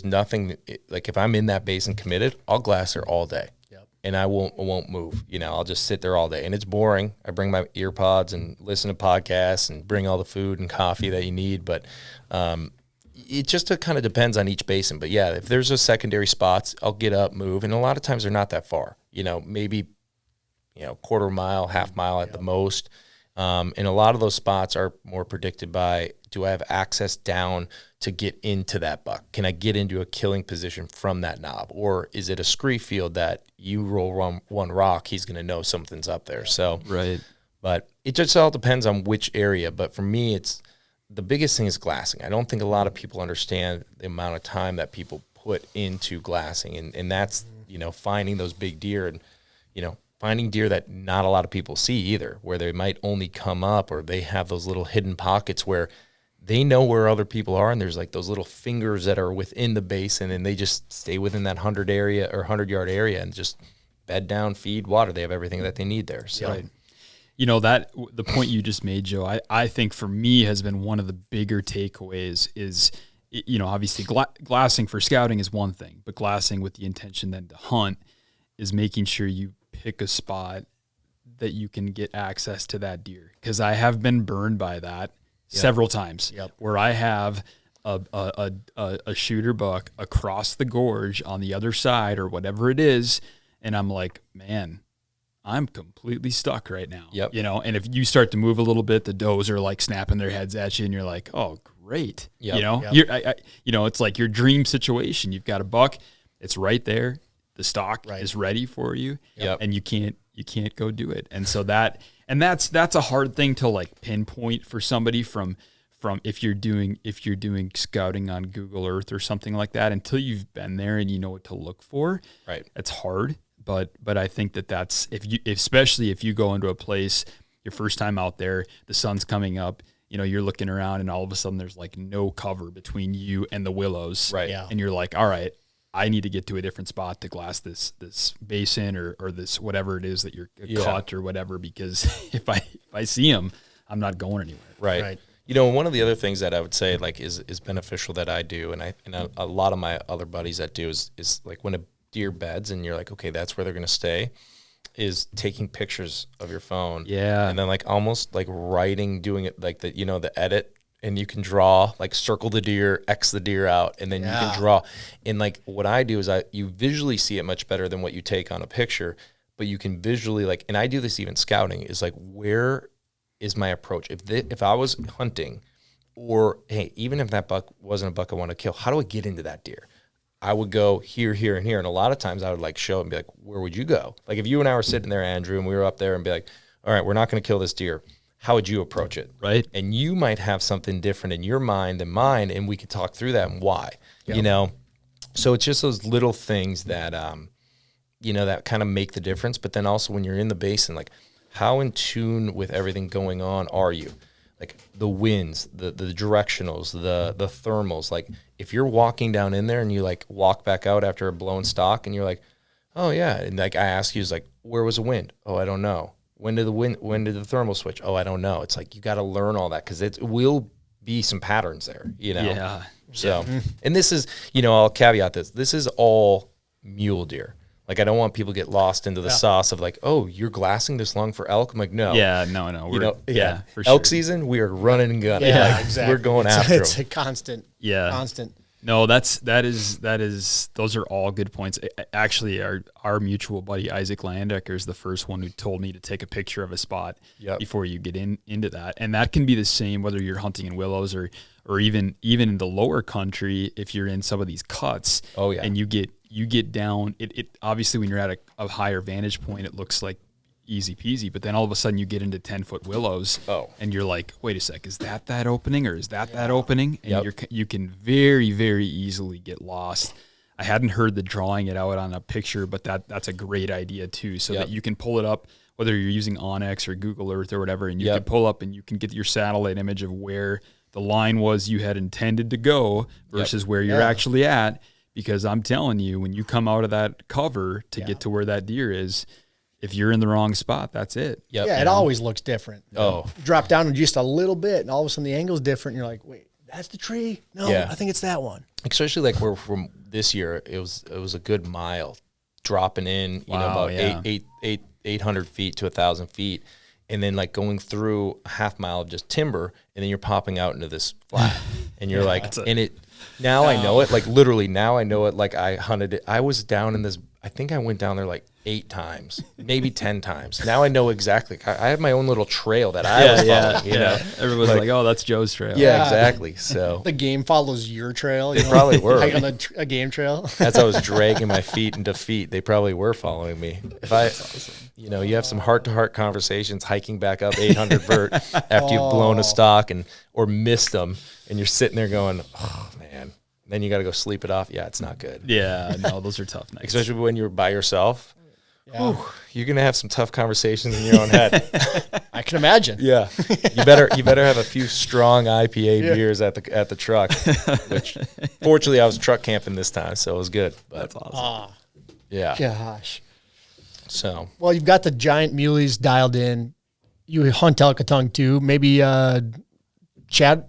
nothing like if I'm in that basin committed, I'll glass there all day. Yep. And I won't move. I'll just sit there all day, and it's boring. I bring my ear pods and listen to podcasts and bring all the food and coffee that you need. But it just kind of depends on each basin. But yeah, if there's a secondary spots, I'll get up, move, and a lot of times they're not that far. Maybe quarter mile, half mile at the most. And a lot of those spots are more predicted by, do I have access down to get into that buck? Can I get into a killing position from that knob? Or is it a scree field that you roll one rock, he's going to know something's up there. So, right. But it just all depends on which area. But for me, the biggest thing is glassing. I don't think a lot of people understand the amount of time that people put into glassing. And that's, finding those big deer and, finding deer that not a lot of people see either, where they might only come up, or they have those little hidden pockets where they know where other people are, and there's like those little fingers that are within the basin, and they just stay within that 100-yard area and just bed down, feed, water. They have everything that they need there. So, right. That the point you just made, Joe, I think for me has been one of the bigger takeaways is, obviously glassing for scouting is one thing, but glassing with the intention then to hunt is making sure you pick a spot that you can get access to that deer. Because I have been burned by that several times, where I have a shooter buck across the gorge on the other side or whatever it is, and I'm like, man, I'm completely stuck right now. Yep. And if you start to move a little bit, the does are like snapping their heads at you, and you're like, oh, great. Yep. It's like your dream situation. You've got a buck, it's right there. The stock is ready for you, and you can't go do it. And so that's a hard thing to like pinpoint for somebody from if you're doing scouting on Google Earth or something like that, until you've been there and you know what to look for. Right. It's hard, but I think that's especially if you go into a place your first time out there, the sun's coming up, you're looking around and all of a sudden there's like no cover between you and the willows. Right. Yeah. And you're like, all right, I need to get to a different spot to glass this basin or this whatever it is that you're caught or whatever, because if I see them, I'm not going anywhere. Right. One of the other things that I would say like is beneficial that I do, and a lot of my other buddies that do is like when a deer beds and you're like, okay, that's where they're going to stay, is taking pictures of your phone. Yeah. And then like almost like writing, doing it like the edit. And you can draw, like circle the deer, X the deer out, and then you can draw. And like what I do is you visually see it much better than what you take on a picture, but you can visually and I do this even scouting, is like, where is my approach? If I was hunting, or hey, even if that buck wasn't a buck I want to kill, how do I get into that deer? I would go here, here, and here. And a lot of times I would like show and be like, where would you go? Like if you and I were sitting there, Andrew, and we were up there and be like, all right, we're not going to kill this deer. How would you approach it? Right. And you might have something different in your mind than mine, and we could talk through that and why, So it's just those little things that, that kind of make the difference. But then also when you're in the basin, like how in tune with everything going on are you? Like the winds, the directionals, the thermals. Like if you're walking down in there and you like walk back out after a blown stock and you're like, oh yeah. And like I ask you, is like, where was the wind? Oh, I don't know. When did the thermal switch? Oh, I don't know. It's like you got to learn all that because it will be some patterns there, Yeah. So, and this is, I'll caveat this. This is all mule deer. Like I don't want people to get lost into the sauce of like, oh, you're glassing this long for elk. I'm like, no. Yeah, no. For elk sure. season, we are running and gunning. Yeah, like, exactly. We're going after It's them. a constant. Yeah. Constant. No, those are all good points. Actually, our mutual buddy Isaac Landecker is the first one who told me to take a picture of a spot before you get into that. And that can be the same whether you're hunting in willows or even in the lower country if you're in some of these cuts. Oh yeah. And you get down. It obviously when you're at a higher vantage point, it looks like easy peasy, but then all of a sudden you get into 10-foot willows and you're like, wait a sec, is that opening or is that opening? And you can very, very easily get lost. I hadn't heard the drawing it out on a picture, but that's a great idea too, so that you can pull it up, whether you're using Onyx or Google Earth or whatever, and you can pull up and you can get your satellite image of where the line was you had intended to go versus where you're actually at. Because I'm telling you, when you come out of that cover to get to where that deer is, if you're in the wrong spot, that's it. Yep. Yeah, it always looks different. Oh. You drop down just a little bit, and all of a sudden the angle's different. And you're like, wait, that's the tree? No, I think it's that one. Especially like we're from this year, it was a good mile dropping in, about 800 feet to 1,000 feet. And then like going through a half mile of just timber, and then you're popping out into this flat, and you're now I know it, like literally now I know it. Like I hunted it. I was down in this, I think I went down there like 8 times, maybe 10 times. Now I know exactly. I have my own little trail that I was following, you know. Everyone's like, oh, that's Joe's trail. Yeah, exactly. So The game follows your trail. they probably were. Hike on a game trail. As I was dragging my feet into feet, they probably were following me. If I, you have some heart-to-heart conversations hiking back up 800 vert after you've blown a stock or missed them, and you're sitting there going, oh, man. Then you got to go sleep it off. Yeah, it's not good. Yeah, no, those are tough nights. Especially when you're by yourself. Whew, you're going to have some tough conversations in your own head. I can imagine. Yeah. You better have a few strong IPA beers at the truck, which fortunately I was truck camping this time, so it was good. But That's awesome. yeah. Gosh. So, Well, you've got the giant muleys dialed in. You hunt Elkatung too. Maybe Chad,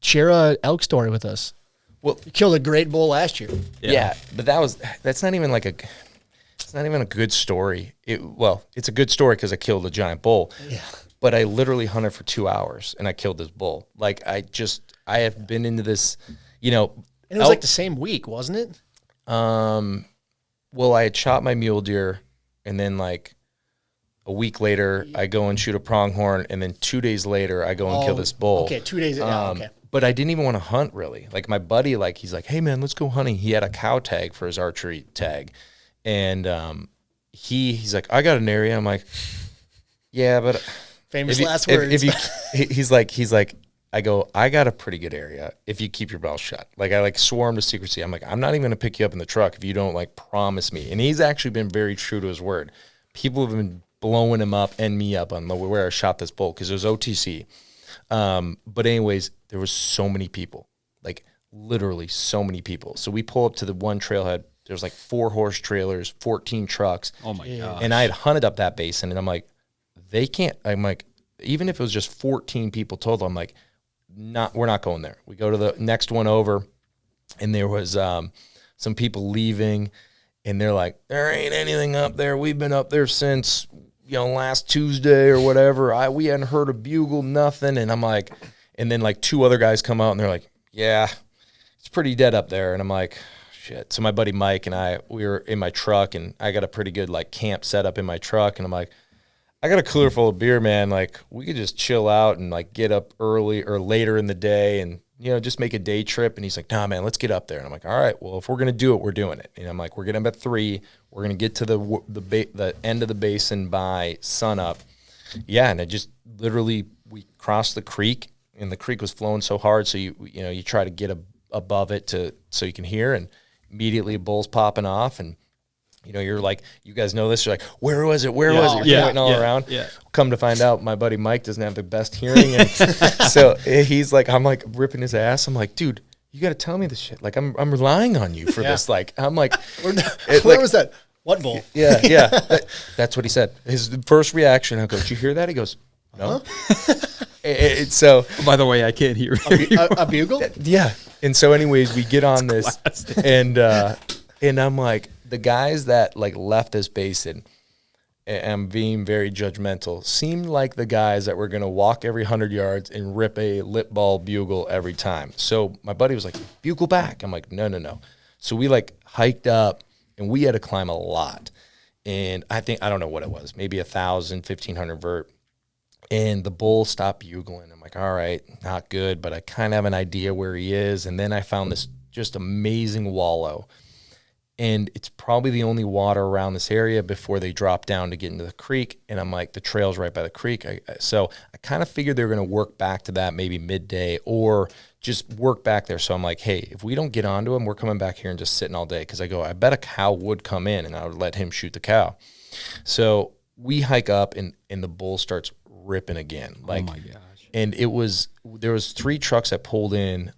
share a elk story with us. well, You killed a great bull last year. yeah, but that's not even it's not even a good story. It's a good story because I killed a giant bull. Yeah. But I literally hunted for 2 hours and I killed this bull. Like I have been into this, And it was like the same week, wasn't it? well, I had shot my mule deer, and then like a week later I go and shoot a pronghorn, and then 2 days later I go and kill this bull. Okay, 2 days. Okay. But I didn't even want to hunt really. Like my buddy, like he's like, hey man, let's go hunting. He had a cow tag for his archery tag. And he's like, I got an area. I'm like, yeah, but Famous last words. he's like, I go, I got a pretty good area if you keep your mouth shut. Like I swore him to secrecy. I'm like, I'm not even gonna pick you up in the truck if you don't like promise me. And he's actually been very true to his word. People have been blowing him up and me up on where I shot this bull because it was OTC. But anyways, there was so many people, like literally so many people. So we pull up to the one trailhead. There's like 4 horse trailers, 14 trucks. Oh my God. And I had hunted up that basin, and I'm like, even if it was just 14 people total, I'm like, we're not going there. We go to the next one over, and there was some people leaving, and they're like, there ain't anything up there. We've been up there since, last Tuesday or whatever. We hadn't heard a bugle, nothing. And I'm like, and then like 2 other guys come out, and they're like, yeah, it's pretty dead up there. And I'm like, shit. So my buddy Mike and we were in my truck, and I got a pretty good like camp set up in my truck, and I'm like, I got a cooler full of beer, man. Like we could just chill out and like get up early or later in the day and just make a day trip. And he's like, nah, man, let's get up there. And I'm like, all right, well, if we're gonna do it, we're doing it. And I'm like, we're getting up at 3. We're gonna get to the end of the basin by sunup. Yeah, and it just literally we crossed the creek, and the creek was flowing so hard, so you try to get above it so you can hear, and immediately a bull's popping off, and you're like, you guys know this. You're like, where was it? Where was it? You're pointing all around. Yeah. Come to find out, my buddy Mike doesn't have the best hearing, and so he's like, I'm like ripping his ass. I'm like, dude, you got to tell me this shit. Like, I'm relying on you for this. Like, I'm like, where was that? What bull? Yeah. That's what he said. His first reaction, I go, did you hear that? He goes, no. So, by the way, I can't hear a bugle. Yeah. And so, anyways, we get on this, and I'm like, the guys that like left this basin, and I'm being very judgmental, seemed like the guys that were gonna walk every 100 yards and rip a lip ball bugle every time. So my buddy was like, bugle back. I'm like, no. So we like hiked up, and we had to climb a lot. And I don't know what it was, maybe 1,000, 1,500 vert. And the bull stopped bugling. I'm like, all right, not good, but I kind of have an idea where he is. And then I found this just amazing wallow. and it's probably the only water around this area before they drop down to get into the creek. And I'm like, the trail's right by the creek. So I kind of figured they were going to work back to that maybe midday or just work back there. So I'm like, hey, if we don't get onto them, we're coming back here and just sitting all day. Because I go, I bet a cow would come in, and I would let him shoot the cow. So we hike up, and the bull starts ripping again. Like, oh my gosh. And there was 3 trucks that pulled in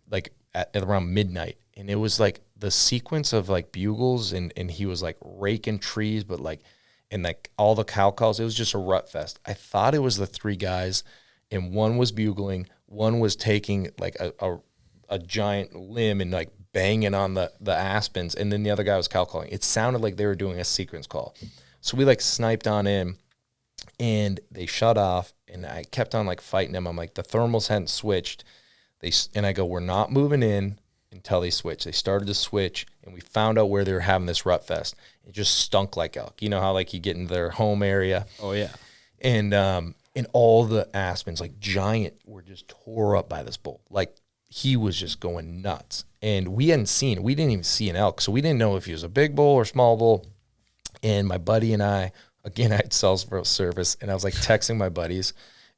like at around midnight. And it was like the sequence of like bugles, and he was like raking trees, but like, and like all the cow calls, it was just a rut fest. I thought it was the 3 guys, and one was bugling, one was taking like a giant limb and like banging on the aspens, and then the other guy was cow calling. It sounded like they were doing a sequence call. So we like sniped on in, and they shut off, and I kept on like fighting them. I'm like, the thermals hadn't switched. And I go, we're not moving in until they switch. They started to switch, and we found out where they were having this rut fest. It just stunk like elk. You know how like you get into their home area? Oh yeah. And all the aspens, like giant, were just tore up by this bull. Like he was just going nuts. And we hadn't seen it. We didn't even see an elk. So we didn't know if he was a big bull or small bull. And my buddy and I, again, I had cell service, and I was like texting my buddies.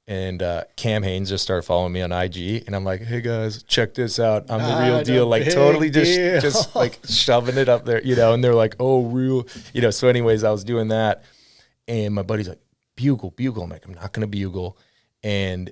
And Cam Haynes just started following me on IG, and I'm like, "Hey guys, check this out! I'm the real deal!" Like totally just like shoving it up there, you know. And they're like, "Oh, real," you know. So, anyways, I was doing that, and my buddy's like, "Bugle." I'm like, "I'm not gonna bugle," and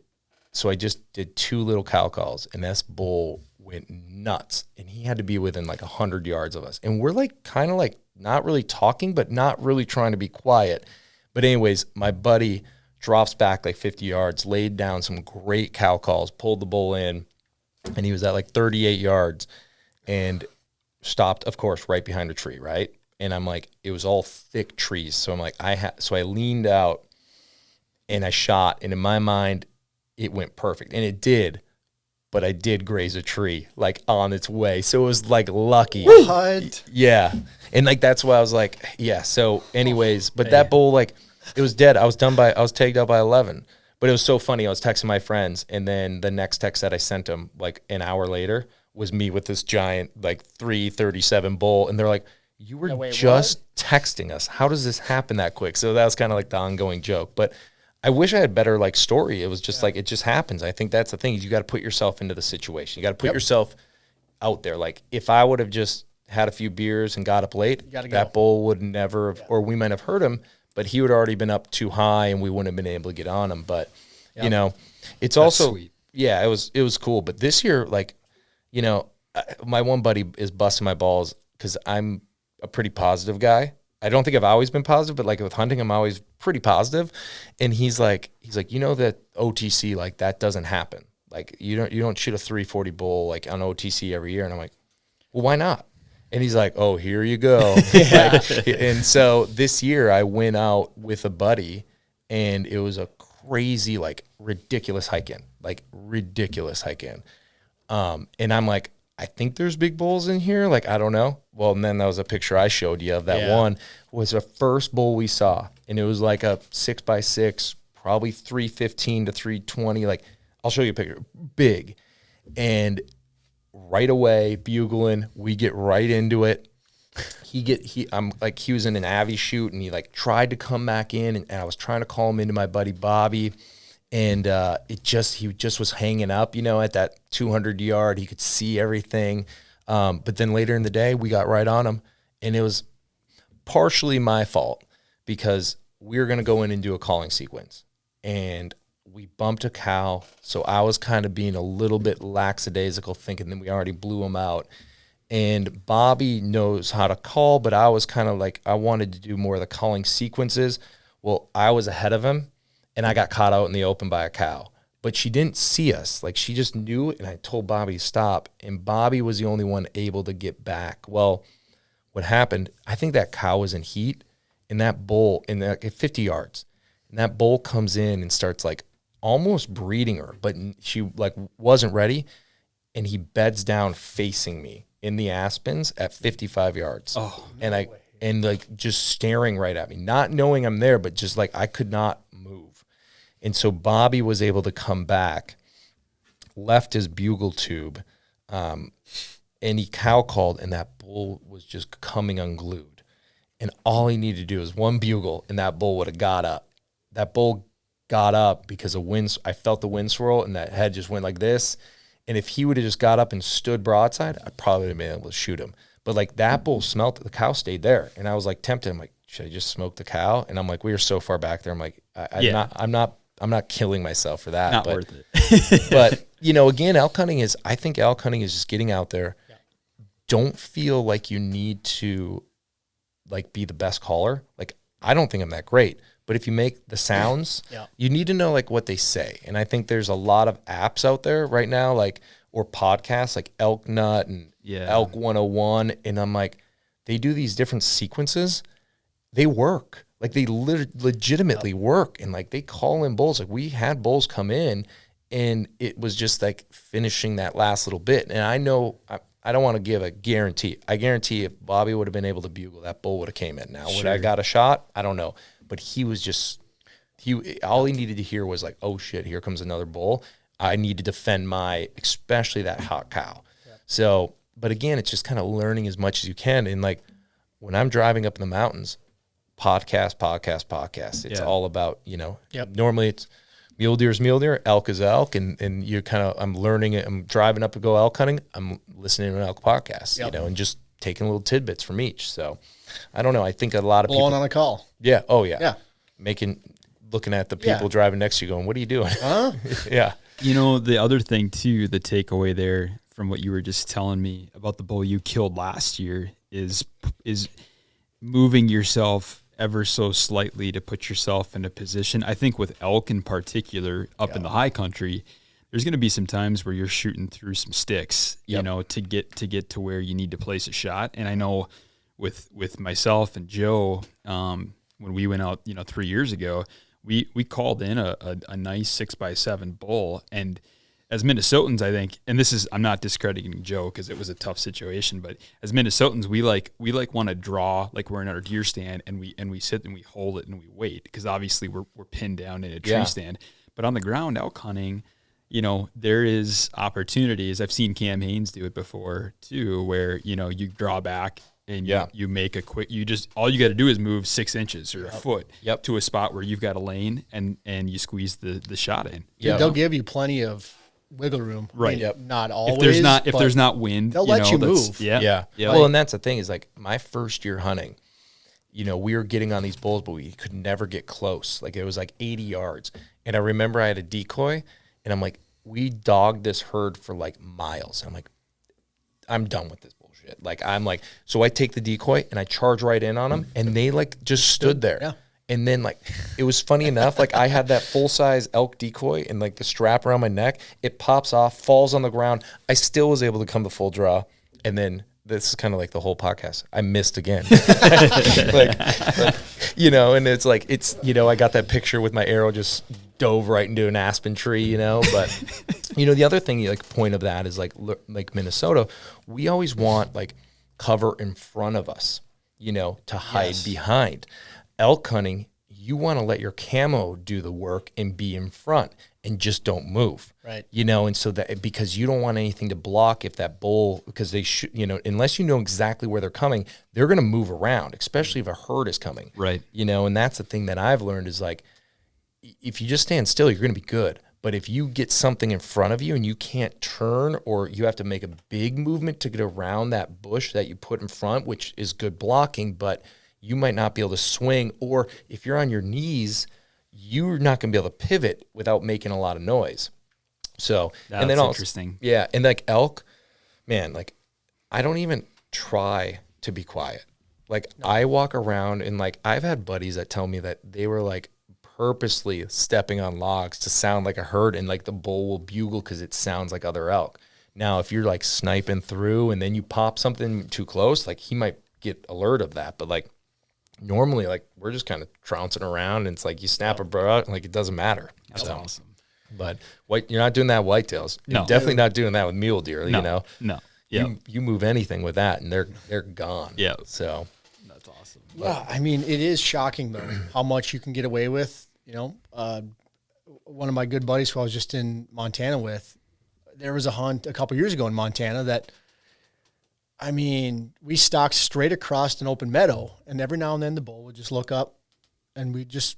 so I just did 2 little cow calls, and this bull went nuts, and he had to be within like 100 yards of us, and we're like kind of like not really talking, but not really trying to be quiet. But anyways, my buddy drops back like 50 yards, laid down some great cow calls, pulled the bull in, and he was at like 38 yards and stopped, of course, right behind a tree, right? And I'm like, it was all thick trees. So I'm like, so I leaned out and I shot, and in my mind, it went perfect. And it did, but I did graze a tree like on its way. So it was like lucky. What? Yeah. And like, that's why I was like, yeah. So anyways, but that bull, like, it was dead. I was tagged out by 11. But it was so funny. I was texting my friends, and then the next text that I sent them, like an hour later, was me with this giant, like 337 bull. And they're like, you were just texting us. How does this happen that quick? So that was kind of like the ongoing joke. But I wish I had better like story. It was just like, it just happens. I think that's the thing. You got to put yourself into the situation. You got to put yourself out there. Like if I would have just had a few beers and got up late, that bull would never have, or we might have heard him, but he would already been up too high, and we wouldn't have been able to get on him. But you know, it's also sweet. Yeah, it was cool. But this year, like, you know, my one buddy is busting my balls because I'm a pretty positive guy. I don't think I've always been positive, but like with hunting, I'm always pretty positive. And he's like, you know, that OTC, like that doesn't happen. Like you don't shoot a 340 bull like on OTC every year. And I'm like, well, why not? And he's like, oh, here you go. And so this year I went out with a buddy, and it was a crazy, like ridiculous hike in. And I'm like, I think there's big bulls in here. Like, I don't know. Well, and then that was a picture I showed you of that one was the first bull we saw. And it was like a 6x6, probably 315 to 320. Like, I'll show you a picture. Big. And right away, bugling, we get right into it. He was in an Avi shoot, and he like tried to come back in, and I was trying to call him into my buddy Bobby, and he just was hanging up, you know, at that 200 yard. He could see everything, but then later in the day, we got right on him, and it was partially my fault because we were going to go in and do a calling sequence, and we bumped a cow, so I was kind of being a little bit lackadaisical, thinking that we already blew him out. And Bobby knows how to call, but I was kind of like, I wanted to do more of the calling sequences. Well, I was ahead of him, and I got caught out in the open by a cow. But she didn't see us. Like, she just knew it, and I told Bobby to stop, and Bobby was the only one able to get back. Well, what happened, I think that cow was in heat, and that bull, at 50 yards, and that bull comes in and starts, like, almost breeding her, but she like wasn't ready, and he beds down facing me in the aspens at 55 yards. And like just staring right at me, not knowing I'm there, but just like I could not move. And so Bobby was able to come back, left his bugle tube, and he cow called, and that bull was just coming unglued. And all he needed to do was one bugle, and that bull would have got up. That bull got up because of wind. I felt the wind swirl, and that head just went like this. And if he would have just got up and stood broadside, I probably would have been able to shoot him. But like that bull smelt it. The cow stayed there, and I was like tempted. I'm like, should I just smoke the cow? And I'm like, we were so far back there. I'm like, I'm not killing myself for that. Not worth it. But again, I think elk hunting is just getting out there. Yeah. Don't feel like you need to like be the best caller. Like, I don't think I'm that great, but if you make the sounds, you need to know like what they say. And I think there's a lot of apps out there right now, like, or podcasts like Elk Nut and Elk 101. And I'm like, they do these different sequences. They work. Like, they legitimately work. And like, they call in bulls. Like, we had bulls come in, and it was just like finishing that last little bit. And I know, I don't want to give a guarantee. I guarantee if Bobby would have been able to bugle, that bull would have came in. Now, would I got a shot? I don't know. But he was just, all he needed to hear was like, oh shit, here comes another bull. I need to defend especially that hot cow. Yeah. So, but again, it's just kind of learning as much as you can. And like, when I'm driving up in the mountains, podcast. It's all about, normally it's mule deer is mule deer, elk is elk, and you're I'm learning it. I'm driving up to go elk hunting. I'm listening to an elk podcast, and just taking little tidbits from each. So I don't know. I think a lot of blowing people on a call. Yeah. Oh yeah. Yeah. Looking at the people driving next to you going, what are you doing? Huh? Yeah. The other thing too, the takeaway there from what you were just telling me about the bull you killed last year is moving yourself ever so slightly to put yourself in a position. I think with elk in particular, up in the high country, there's going to be some times where you're shooting through some sticks, to get to where you need to place a shot. And I know with myself and Joe, when we went out, 3 years ago, we called in a nice 6x7 bull. And as Minnesotans, I think, and I'm not discrediting Joe because it was a tough situation, but as Minnesotans, we want to draw like we're in our deer stand, and we sit and we hold it and we wait, because obviously we're pinned down in a tree stand. But on the ground elk hunting, there is opportunities. I've seen Cam Hanes do it before too, where you draw back and you make a quick. All you got to do is move 6 inches or a foot to a spot where you've got a lane, and you squeeze the shot in. Yeah, they'll give you plenty of wiggle room, right? Not always. If there's not wind, they'll let you move. Yeah. Well, and that's the thing is like my first year hunting, we were getting on these bulls, but we could never get close. Like it was like 80 yards, and I remember I had a decoy, and I'm like, we dogged this herd for like miles. I'm like, I'm done with this bullshit. Like so I take the decoy and I charge right in on them, and they like just stood there. Yeah. And then, like, it was funny enough, like, I had that full-size elk decoy and, like, the strap around my neck. It pops off, falls on the ground. I still was able to come to full draw. And then this is kind of like the whole podcast. I missed again. And it's like, I got that picture with my arrow just dove right into an aspen tree, But, the other thing, point of that is, like Minnesota, we always want, like, cover in front of us, to hide behind. Elk hunting, you want to let your camo do the work and be in front and just don't move. Right. And so that, because you don't want anything to block if that bull, because they should, unless you know exactly where they're coming, they're going to move around, especially if a herd is coming. Right. And that's the thing that I've learned is like, if you just stand still, you're going to be good. But if you get something in front of you and you can't turn, or you have to make a big movement to get around that bush that you put in front, which is good blocking, but you might not be able to swing, or if you're on your knees, you're not going to be able to pivot without making a lot of noise. So, that's and then also, interesting. Yeah. And like elk, man, like I don't even try to be quiet. Like I walk around and like, I've had buddies that tell me that they were like purposely stepping on logs to sound like a herd, and like the bull will bugle because it sounds like other elk. Now, if you're like sniping through and then you pop something too close, like he might get alert of that. But like, normally, like, we're just kind of trouncing around, and it's like you snap a bro out, and like it doesn't matter. That's awesome. But you're not doing that with whitetails. You're definitely not doing that with mule deer. No. Yeah. You move anything with that, and they're gone. Yeah. So that's awesome. Well, I mean, it is shocking though how much you can get away with. One of my good buddies who I was just in Montana with, there was a hunt a couple years ago in Montana that I mean, we stalked straight across an open meadow, and every now and then the bull would just look up, and we'd just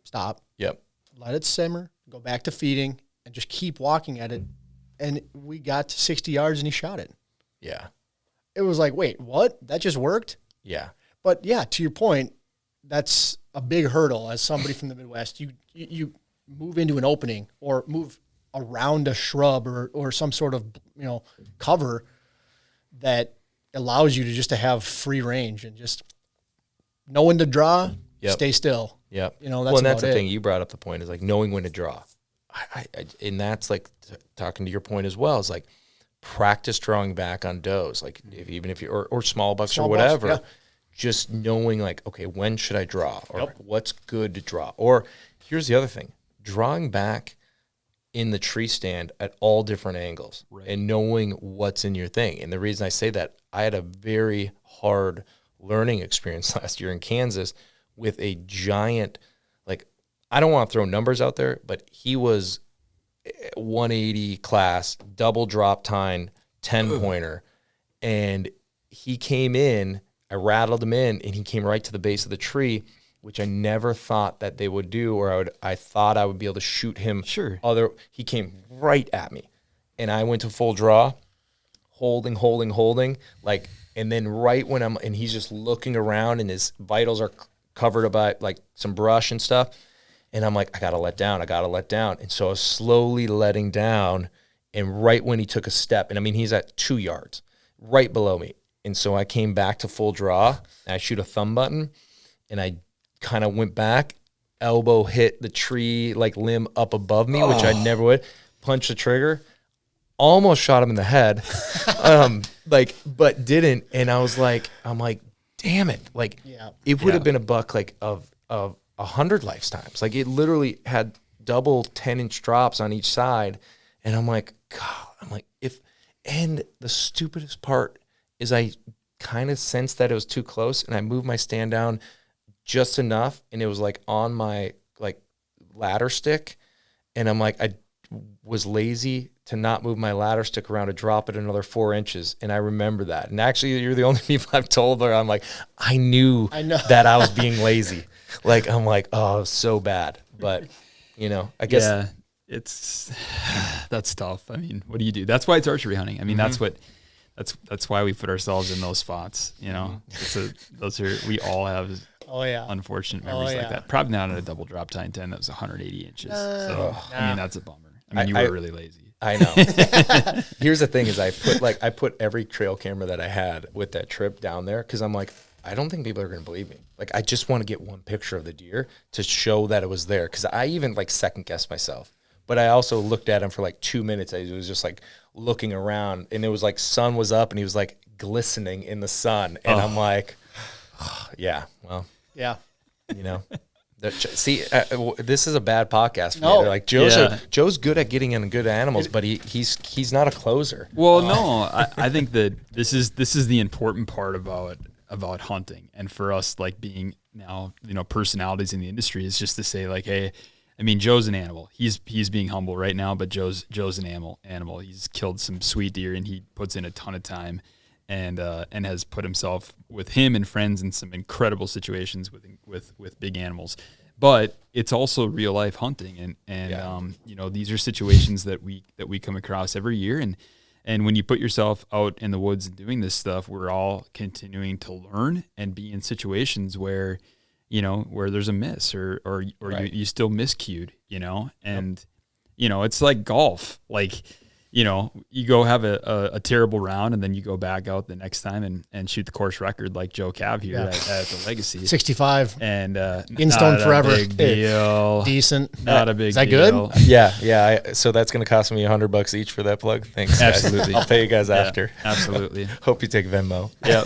stop, Yep. let it simmer, go back to feeding, and just keep walking at it. And we got to 60 yards, and he shot it. Yeah. It was like, wait, what? That just worked? Yeah. But yeah, to your point, that's a big hurdle as somebody from the Midwest. You move into an opening or move around a shrub or some sort of, cover that allows you to just to have free range and just know when to draw, Yep. stay still. Yep. That's well, and that's about the it. thing you brought up. The point is like knowing when to draw. And that's like talking to your point as well. Is like practice drawing back on does. Like even if you or small bucks Small or bucks, whatever. yeah. Just knowing like, okay, when should I draw, or Yep. what's good to draw? Or here's the other thing: drawing back in the tree stand at all different angles and knowing what's in your thing. And the reason I say that, I had a very hard learning experience last year in Kansas with a giant, like, I don't want to throw numbers out there, but he was 180 class, double drop tine, 10 pointer. And he came in, I rattled him in, and he came right to the base of the tree, which I never thought that they would do, or I thought I would be able to shoot him. Sure. He came right at me, and I went to full draw, holding, like, and then right when and he's just looking around, and his vitals are covered by like some brush and stuff, and I'm like, I gotta let down, and so I was slowly letting down, and right when he took a step, and I mean he's at 2 yards, right below me, and so I came back to full draw, and I shoot a thumb button, and I kind of went back, elbow hit the tree like limb up above me, which I never would. Punch the trigger, almost shot him in the head, but didn't. And I'm like, damn it! Like, Yeah. it would have been a buck like of 100 lifetimes. Like it literally had double 10-inch drops on each side, and I'm like, God, and the stupidest part is I kind of sensed that it was too close, and I moved my stand down just enough, and it was like on my like ladder stick, and I'm like, I was lazy to not move my ladder stick around to drop it another 4 inches, and I remember that. And actually, you're the only people I've told where I'm like, I know that I was being lazy. Like I'm like, oh, so bad, but I guess Yeah, it's that's tough. I mean, what do you do? That's why it's archery hunting. I mean, that's why we put ourselves in those spots. We all have unfortunate memories like that. Probably not at a double drop tine 10 that was 180 inches. I mean, that's a bummer. I mean, you were really lazy. I know. Here's the thing: is I put every trail camera that I had with that trip down there because I'm like, I don't think people are going to believe me. Like, I just want to get one picture of the deer to show that it was there. Because I even like second guessed myself, but I also looked at him for like 2 minutes. I was just like looking around, and it was like sun was up, and he was like glistening in the sun, and I'm like, oh, yeah, well, Yeah. See, this is a bad podcast for No. me. They're like, Joe's good at getting in good animals, but he's not a closer. Well, no, I think that this is the important part about hunting, and for us, like being now personalities in the industry, is just to say like, hey, I mean, Joe's an animal. He's being humble right now, but Joe's an animal. He's killed some sweet deer, and he puts in a ton of time, and has put himself with him and friends in some incredible situations with big animals. But it's also real life hunting, and these are situations that we come across every year, and when you put yourself out in the woods and doing this stuff, we're all continuing to learn and be in situations where there's a miss or Right. you still miscued, and it's like golf. Like, you go have a terrible round, and then you go back out the next time and shoot the course record like Joe Cav here at the Legacy. 65. And In stone forever. Not a big deal. Decent. Not a big Is that deal. good? Yeah. So that's going to cost me $100 each for that plug. Thanks, guys. Absolutely. I'll pay you guys Yeah, after. absolutely. Hope you take Venmo. Yeah.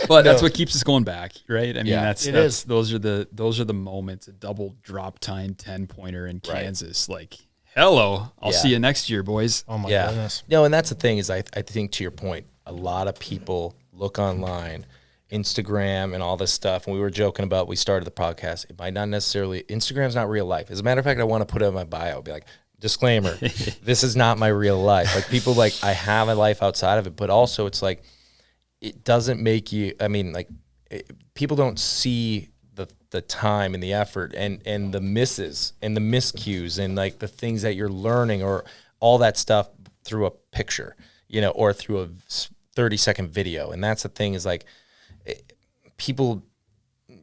But that's what keeps us going back, right? I mean, Yeah. those are the moments, a double drop tine 10 pointer in Right. Kansas. Like, hello, I'll Yeah. see you next year, boys. Oh my Yeah. goodness. No, and that's the thing is I think to your point, a lot of people look online, Instagram and all this stuff. And we were joking about, we started the podcast. It might not necessarily, Instagram's not real life. As a matter of fact, I want to put it in my bio, be like, disclaimer, this is not my real life. Like people like, I have a life outside of it, but also it's like, it doesn't make you, I mean, like people don't see the time and the effort and the misses and the miscues and like the things that you're learning or all that stuff through a picture, you know, or through a 30-second video. And that's the thing is like people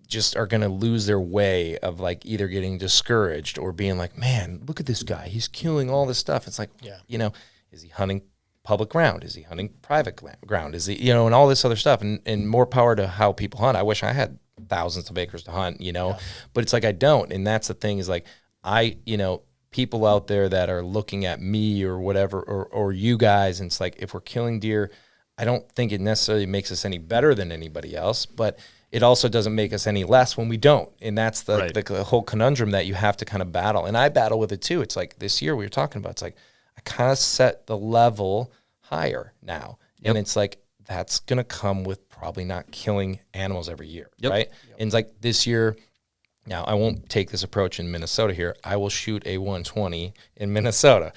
just are going to lose their way of like either getting discouraged or being like, man, look at this guy. He's killing all this stuff. It's like, you know, is he hunting public ground? Is he hunting private ground? Is he, you know, and all this other stuff and more power to how people hunt. I wish I had thousands of acres to hunt, you know, but it's like, I don't. And that's the thing is like, you know, people out there that are looking at me or whatever, or you guys, and it's like, if we're killing deer, I don't think it necessarily makes us any better than anybody else, but it also doesn't make us any less when we don't. And that's the whole conundrum that you have to kind of battle. And I battle with it too. It's like this year we were talking about, it's like, I kind of set the level higher now. And it's like, that's going to come with probably not killing animals every year, right? And it's like this year, now I won't take this approach in Minnesota here. I will shoot a 120 in Minnesota.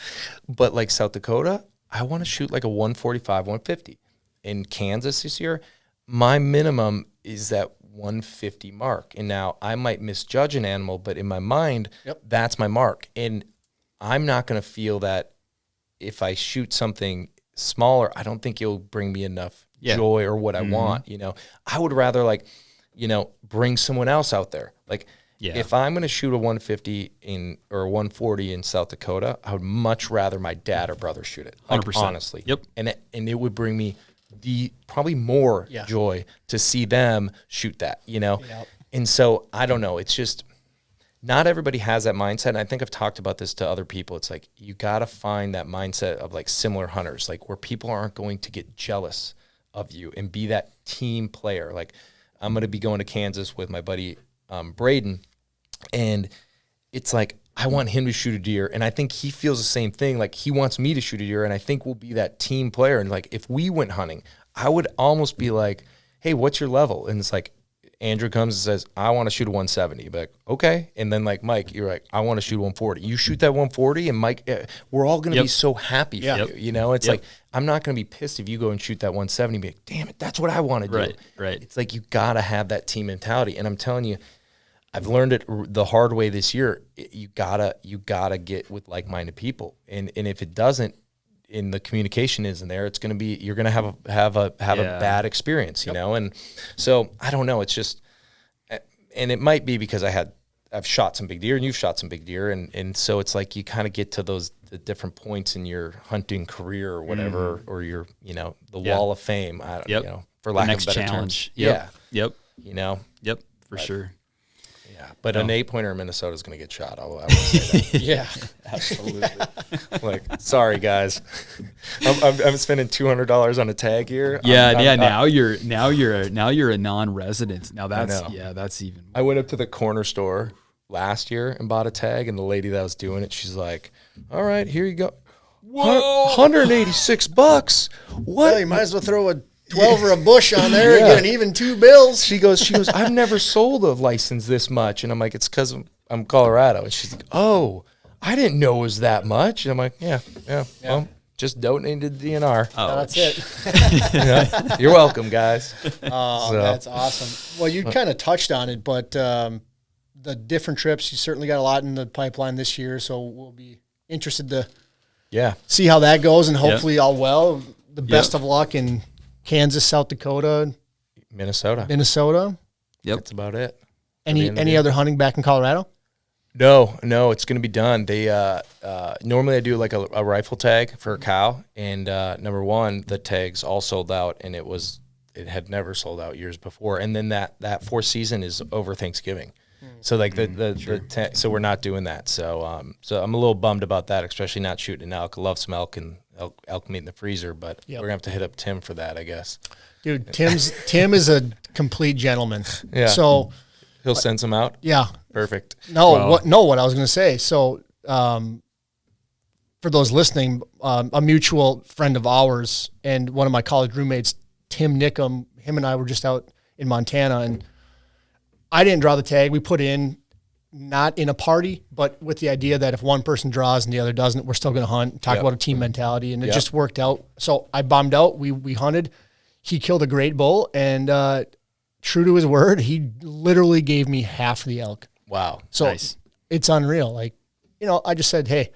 But like South Dakota, I want to shoot like a 145, 150. In Kansas this year, my minimum is that 150 mark. And now I might misjudge an animal, but in my mind, that's my mark. And I'm not going to feel that if I shoot something smaller, I don't think it'll bring me enough joy or what I want. You know, I would rather like, you know, bring someone else out there. Like if I'm going to shoot a 150 or a 140 in South Dakota, I would much rather my dad or brother shoot it. Like, 100%. honestly. And it would bring me probably more joy to see them shoot that, you know? And so I don't know. It's just not everybody has that mindset. And I think I've talked about this to other people. It's like, you got to find that mindset of like similar hunters, like where people aren't going to get jealous of you and be that team player. Like I'm going to be going to Kansas with my buddy, Braden. And it's like, I want him to shoot a deer. And I think he feels the same thing. Like he wants me to shoot a deer. And I think we'll be that team player. And like, if we went hunting, I would almost be like, hey, what's your level? And it's like, Andrew comes and says, I want to shoot a 170. You'd be like, okay. And then like, Mike, you're like, I want to shoot 140. You shoot that 140 and Mike, we're all going to be so happy for you. You know, it's like, I'm not going to be pissed if you go and shoot that 170 and be like, damn it, that's what I want to do. Right. It's like, you got to have that team mentality. And I'm telling you, I've learned it the hard way this year. You gotta get with like-minded people. And if it doesn't, and the communication isn't there, it's going to be, you're going to have a bad experience, you know? And so I don't know. It's just, and it might be because I've shot some big deer and you've shot some big deer. And so it's like, you kind of get to the different points in your hunting career or whatever, or your, you know, the wall of fame, you know, for lack of a better challenge. Terms. You know? For sure. Yeah, but an 8-pointer in Minnesota is going to get shot. I will say that. Absolutely. Like, sorry guys, I'm spending $200 on a tag here. Now you're a non-resident. Now that's even. I went up to the corner store last year and bought a tag, and the lady that was doing it, she's like, "All right, here you go. Whoa, $186. What? Well, you might as well throw a 12 or a bush on there and get an even 2 bills." She goes, I've never sold a license this much. And I'm like, it's because I'm Colorado. And she's like, oh, I didn't know it was that much. And I'm like, yeah. Well, just donate to DNR. Oh, that's it. You're welcome, guys. Oh, that's awesome. Well, you kind of touched on it, but the different trips, you certainly got a lot in the pipeline this year. So we'll be interested to see how that goes, and hopefully all well. The best of luck in Kansas, South Dakota, Minnesota. That's about it. Any other hunting back in Colorado? No, it's going to be done. They normally I do like a rifle tag for a cow, and number one, the tags all sold out, and it had never sold out years before. And then that fourth season is over Thanksgiving. So like so we're not doing that. So I'm a little bummed about that, especially not shooting an elk. I love some elk and elk meat in the freezer, but we're gonna have to hit up Tim for that, I guess. Dude, Tim is a complete gentleman. Yeah. So he'll send some out. Yeah. Perfect. What I was gonna say. So for those listening, a mutual friend of ours and one of my college roommates, Tim Nickum, him and I were just out in Montana, and I didn't draw the tag. We put in, not in a party, but with the idea that if one person draws and the other doesn't, we're still going to hunt, talk about a team mentality, and it just worked out. So I bombed out. We hunted. he killed a great bull, and true to his word, he literally gave me half the elk. Wow. So Nice. it's unreal. Like, I just said, hey,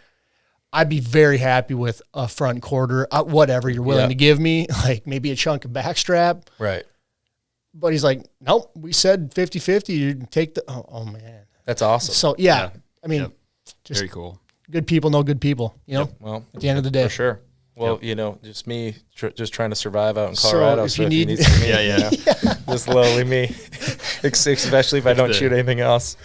I'd be very happy with a front quarter, whatever you're willing Yeah. to give me, like maybe a chunk of backstrap. Right. But he's like, nope, we said 50-50. You take the, oh man. That's awesome. So yeah, I mean, Yep. just Very cool. good people know good people, Well, at the end of the day. for sure. Well, just me, just trying to survive out in Colorado. if you if you need- need some, Yeah. just lowly me, especially if I don't shoot anything else.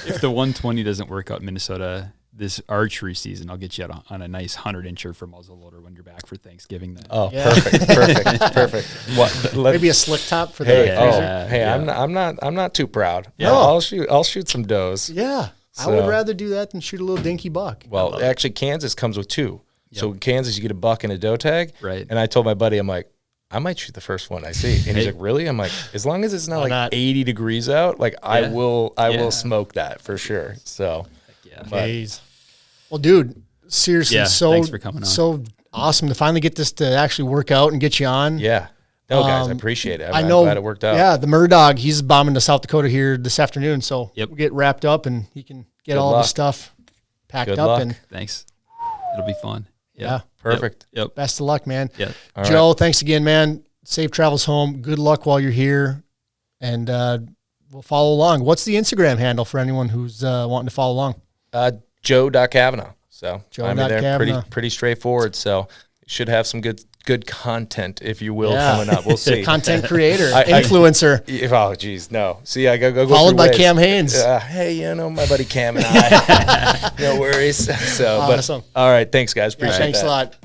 If the 120 doesn't work out in Minnesota this archery season, I'll get you on a nice 100-incher for muzzleloader when you're back for Thanksgiving. Then. Oh, Yeah. perfect. What? Maybe a slick top for the Hey, Fraser. hey, yeah. I'm not too proud. Yeah. I'll shoot some does. Yeah. I So- would rather do that than shoot a little dinky buck. Well, actually, Kansas comes with two. So in Kansas, you get a buck and a doe tag. Right. And I told my buddy, I'm like, I might shoot the first one I see. And he's like, really? I'm like, as long as it's not Why like not? 80 degrees out, like I Yeah. will Yeah. smoke that for sure. So Yeah. But- Jeez. Well, dude, seriously, Yeah, so thanks for coming on. so awesome to finally get this to actually work out and get you on. yeah. No, guys, I appreciate it. I'm know. glad it worked out. Yeah, the Murdog, he's bombing to South Dakota here this afternoon, so Yep. we'll get wrapped up and he can get Good all luck. the stuff packed Good up. luck. And Thanks. It'll be fun. Yeah. Perfect. Yep. best of luck, man. Yep. All Joe, thanks again, man. Safe travels home. Good luck while you're here, and we'll follow along. What's the Instagram handle for anyone who's wanting to follow along? Joe.Kavanaugh. So I mean, they're Joe.Kavanaugh. pretty straightforward. So you should have some good content, if you will, Yeah. coming up. We'll see. Content creator, I- influencer, Oh, geez, no. See, I go followed through by waves. Cam Haynes. Hey, my buddy Cam and I. No worries. So, Awesome. but all right, thanks, guys. Appreciate Thanks that. a lot.